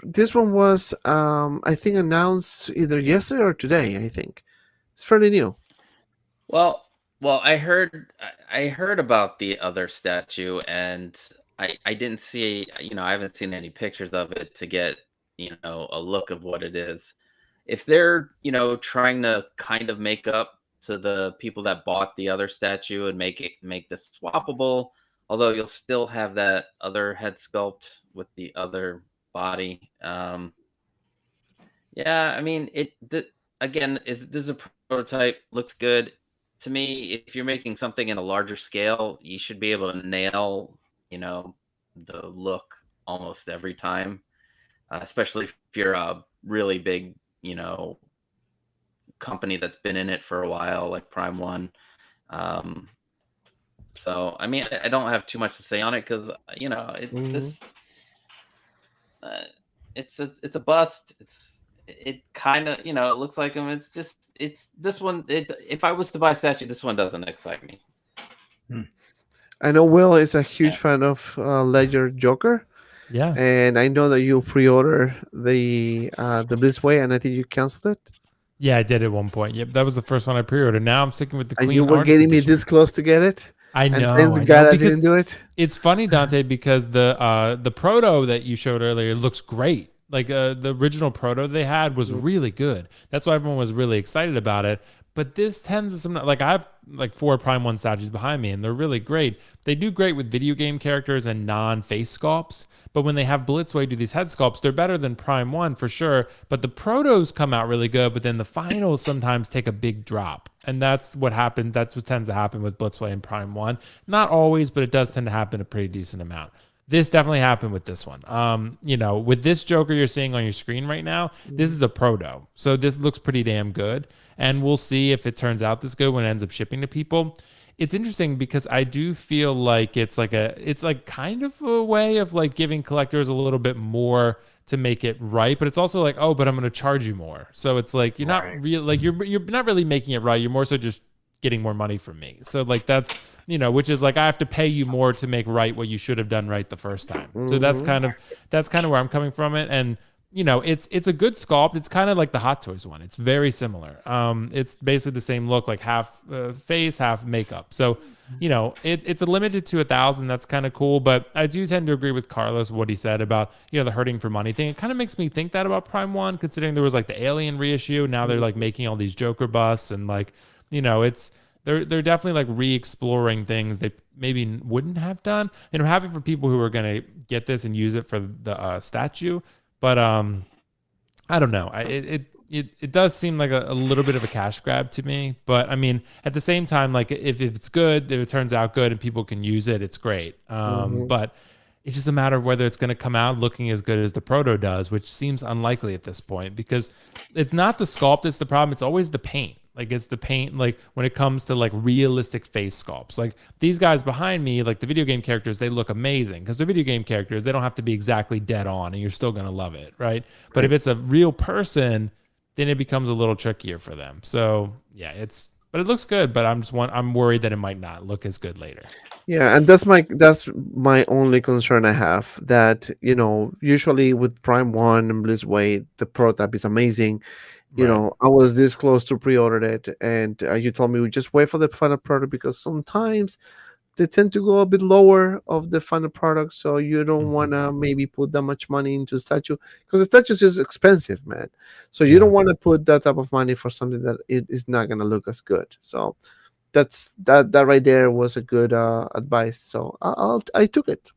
I think announced either yesterday or today. I think it's fairly new. Well, I heard about the other statue, and I didn't see, I haven't seen any pictures of it to get, a look of what it is. If they're, trying to kind of make up to the people that bought the other statue and make this swappable, although you'll still have that other head sculpt with the other body. Yeah, I mean, again, this is a prototype, looks good. To me, if you're making something in a larger scale, you should be able to nail the look almost every time, especially if you're a really big, company that's been in it for a while, like Prime One. So, I mean, I don't have too much to say on it because, it's a bust. It kind of, it looks like him. It's this one. If I was to buy a statue, this one doesn't excite me. I know Will is a huge fan of Ledger Joker. Yeah. And I know that you pre-order the Blitzway, and I think you canceled it. Yeah, I did at one point. Yep, that was the first one I pre-ordered. Now I'm sticking with the Queen. And you were Arts getting edition. me this close to get it. I know. And God, I didn't do it. It's funny, Dante, because the proto that you showed earlier looks great. Like the original proto they had was really good. That's why everyone was really excited about it. But this tends to some, like I have like 4 Prime 1 statues behind me, and they're really great. They do great with video game characters and non-face sculpts. But when they have Blitzway do these head sculpts, they're better than Prime 1 for sure. But the protos come out really good, but then the finals sometimes take a big drop. And that's what happened. That's what tends to happen with Blitzway and Prime 1. Not always, but it does tend to happen a pretty decent amount. This definitely happened with this one. With this Joker you're seeing on your screen right now, this is a proto. So this looks pretty damn good. And we'll see if it turns out this good when it ends up shipping to people. It's interesting because I do feel like it's like kind of a way of like giving collectors a little bit more to make it right, but it's also like, oh, but I'm going to charge you more. So it's like you're not really like you're not really making it right. You're more so just getting more money from me. So like that's which is like I have to pay you more to make right what you should have done right the first time. So that's kind of where I'm coming from it. And it's a good sculpt. It's kind of like the Hot Toys one. It's very similar. It's basically the same look, like half face, half makeup. So, it's a limited to 1,000. That's kind of cool. But I do tend to agree with Carlos, what he said about, the hurting for money thing. It kind of makes me think that about Prime 1, considering there was like the Alien reissue. Now they're like making all these Joker busts and like, you know, it's they're definitely like re-exploring things they maybe wouldn't have done. And I'm happy for people who are gonna get this and use it for the statue, but I don't know. It does seem like a little bit of a cash grab to me. But I mean, at the same time, like if it's good, if it turns out good and people can use it, it's great. But it's just a matter of whether it's going to come out looking as good as the proto does, which seems unlikely at this point because it's not the sculpt that's the problem. It's always the paint. Like it's the paint, like when it comes to like realistic face sculpts. Like these guys behind me, like the video game characters, they look amazing because they're video game characters. They don't have to be exactly dead on and you're still going to love it, right? But if it's a real person, then it becomes a little trickier for them. So yeah, but it looks good, but I'm worried that it might not look as good later. Yeah, and that's my only concern I have. That usually with Prime One and Bliss Way, the prototype is amazing. Right. I was this close to pre-order it, and you told me we just wait for the final product because sometimes they tend to go a bit lower of the final product, so you don't want to maybe put that much money into a statue because the statue is expensive, man. So you don't want to put that type of money for something that it is not going to look as good. So that right there was a good advice. So I took it.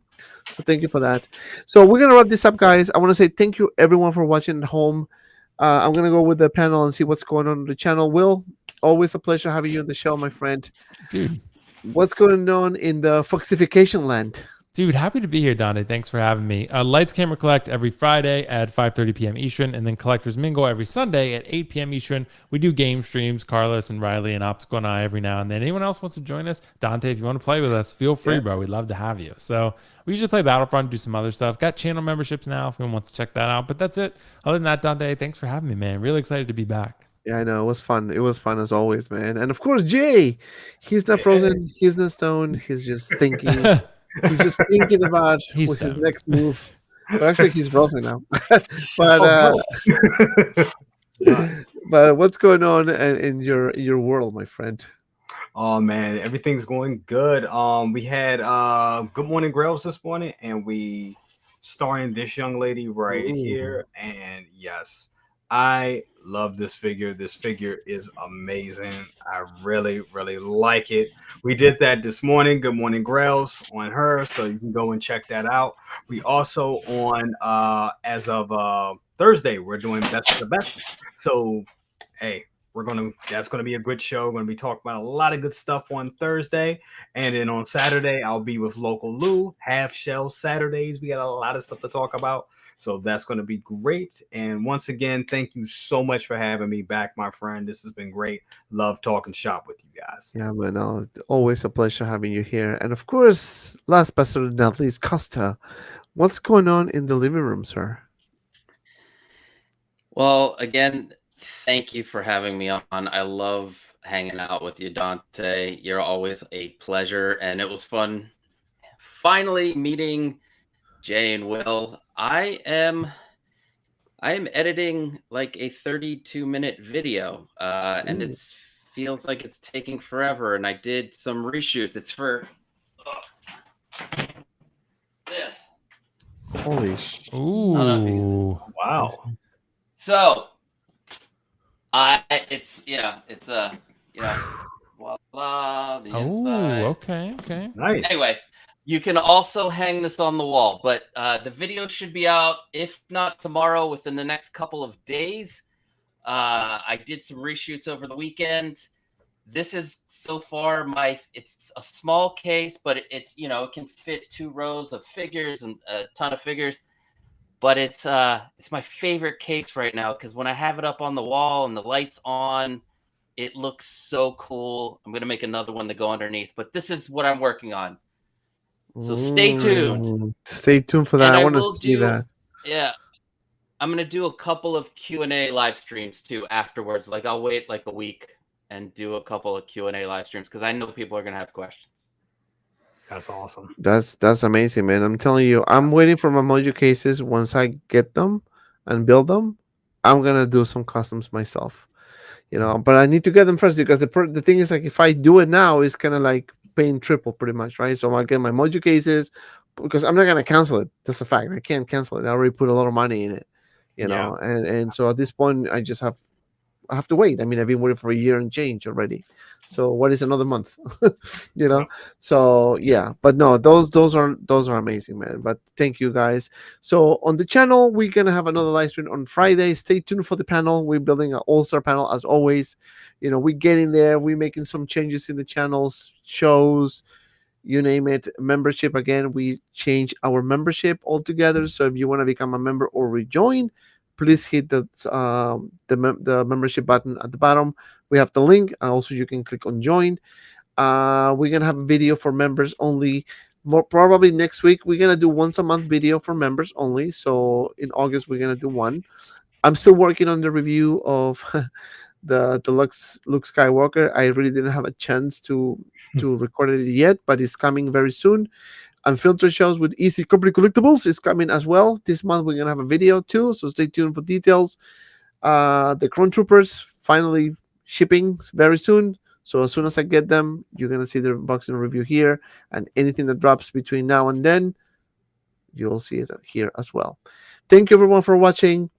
So thank you for that. So we're gonna wrap this up, guys. I want to say thank you everyone for watching at home. I'm gonna go with the panel and see what's going on the channel. Will, always a pleasure having you on the show, my friend. Dude. What's going on in the Foxification land? Dude, happy to be here, Dante. Thanks for having me. Lights, Camera, Collect every Friday at 5:30 p.m. Eastern, and then Collectors Mingle every Sunday at 8 p.m. Eastern. We do game streams, Carlos and Riley and Optical and I every now and then. Anyone else wants to join us? Dante, if you want to play with us, feel free, bro. We'd love to have you. So we usually play Battlefront, do some other stuff. Got channel memberships now if anyone wants to check that out. But that's it. Other than that, Dante, thanks for having me, man. Really excited to be back. Yeah, I know. It was fun. It was fun as always, man. And of course, Jay. He's not frozen. He's not stoned. He's just thinking. He's just thinking about his next move. But actually, he's frozen now. But what's going on in your world, my friend? Oh man, everything's going good. We had Good Morning Grails this morning, and we starring this young lady right here. And yes, I love this figure. This figure is amazing. I really, really like it. We did that this morning. Good Morning Grails on her, so you can go and check that out. We also on as of Thursday, we're doing Best of the Bets. So hey, that's gonna be a good show. We're gonna be talking about a lot of good stuff on Thursday, and then on Saturday I'll be with Local Lou. Half Shell Saturdays. We got a lot of stuff to talk about, so that's gonna be great. And once again, thank you so much for having me back, my friend. This has been great. Love talking shop with you guys. Yeah, man. Always a pleasure having you here. And of course, last but certainly not least, Costa. What's going on in the living room, sir? Well, again, thank you for having me on. I love hanging out with you, Dante. You're always a pleasure, and it was fun finally meeting Jay and Will. I am editing like a 32-minute video, and it feels like it's taking forever. And I did some reshoots. It's for this. Holy shit! Ooh, wow. So it's voila, the inside. Okay. Nice. Anyway, you can also hang this on the wall, but the video should be out, if not tomorrow, within the next couple of days. I did some reshoots over the weekend. This is so far it's a small case, but it can fit 2 rows of figures and a ton of figures. But it's my favorite case right now because when I have it up on the wall and the lights on, it looks so cool. I'm gonna make another one to go underneath, but this is what I'm working on. So stay tuned. Stay tuned for that. I want to see that. Yeah, I'm gonna do a couple of Q&A live streams too afterwards. Like I'll wait like a week and do a couple of Q&A live streams because I know people are gonna have questions. That's awesome. That's amazing, man. I'm telling you, I'm waiting for my mojo cases. Once I get them and build them, I'm gonna do some customs myself. But I need to get them first because the thing is, like, if I do it now, it's kind of like paying triple pretty much, right? So I'll get my mojo cases because I'm not gonna cancel it. That's a fact. I can't cancel it. I already put a lot of money in it, and so at this point, I just have I have to wait. I mean, I've been waiting for a year and change already. So what is another month? you know. So yeah, but no, those are amazing, man. But thank you guys. So on the channel, we're gonna have another live stream on Friday. Stay tuned for the panel. We're building an all-star panel as always. We're getting there. We're making some changes in the channels, shows, you name it. Membership, again, we change our membership altogether. So if you want to become a member or rejoin, please hit the membership button at the bottom. We have the link. Also, you can click on join. We're gonna have a video for members only. More probably next week, we're gonna do once a month video for members only. So in August, we're gonna do one. I'm still working on the review of the Luke Skywalker. I really didn't have a chance to record it yet, but it's coming very soon. Unfiltered shows with Easy Company Collectibles is coming as well. This month we're gonna have a video too, so stay tuned for details. The Clone Troopers finally shipping very soon. So as soon as I get them, you're gonna see the unboxing review here, and anything that drops between now and then, you'll see it here as well. Thank you everyone for watching.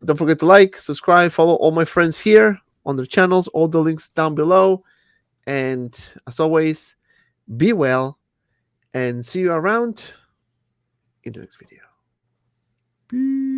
Don't forget to like, subscribe, follow all my friends here on their channels. All the links down below. And as always, be well and see you around in the next video. Peace.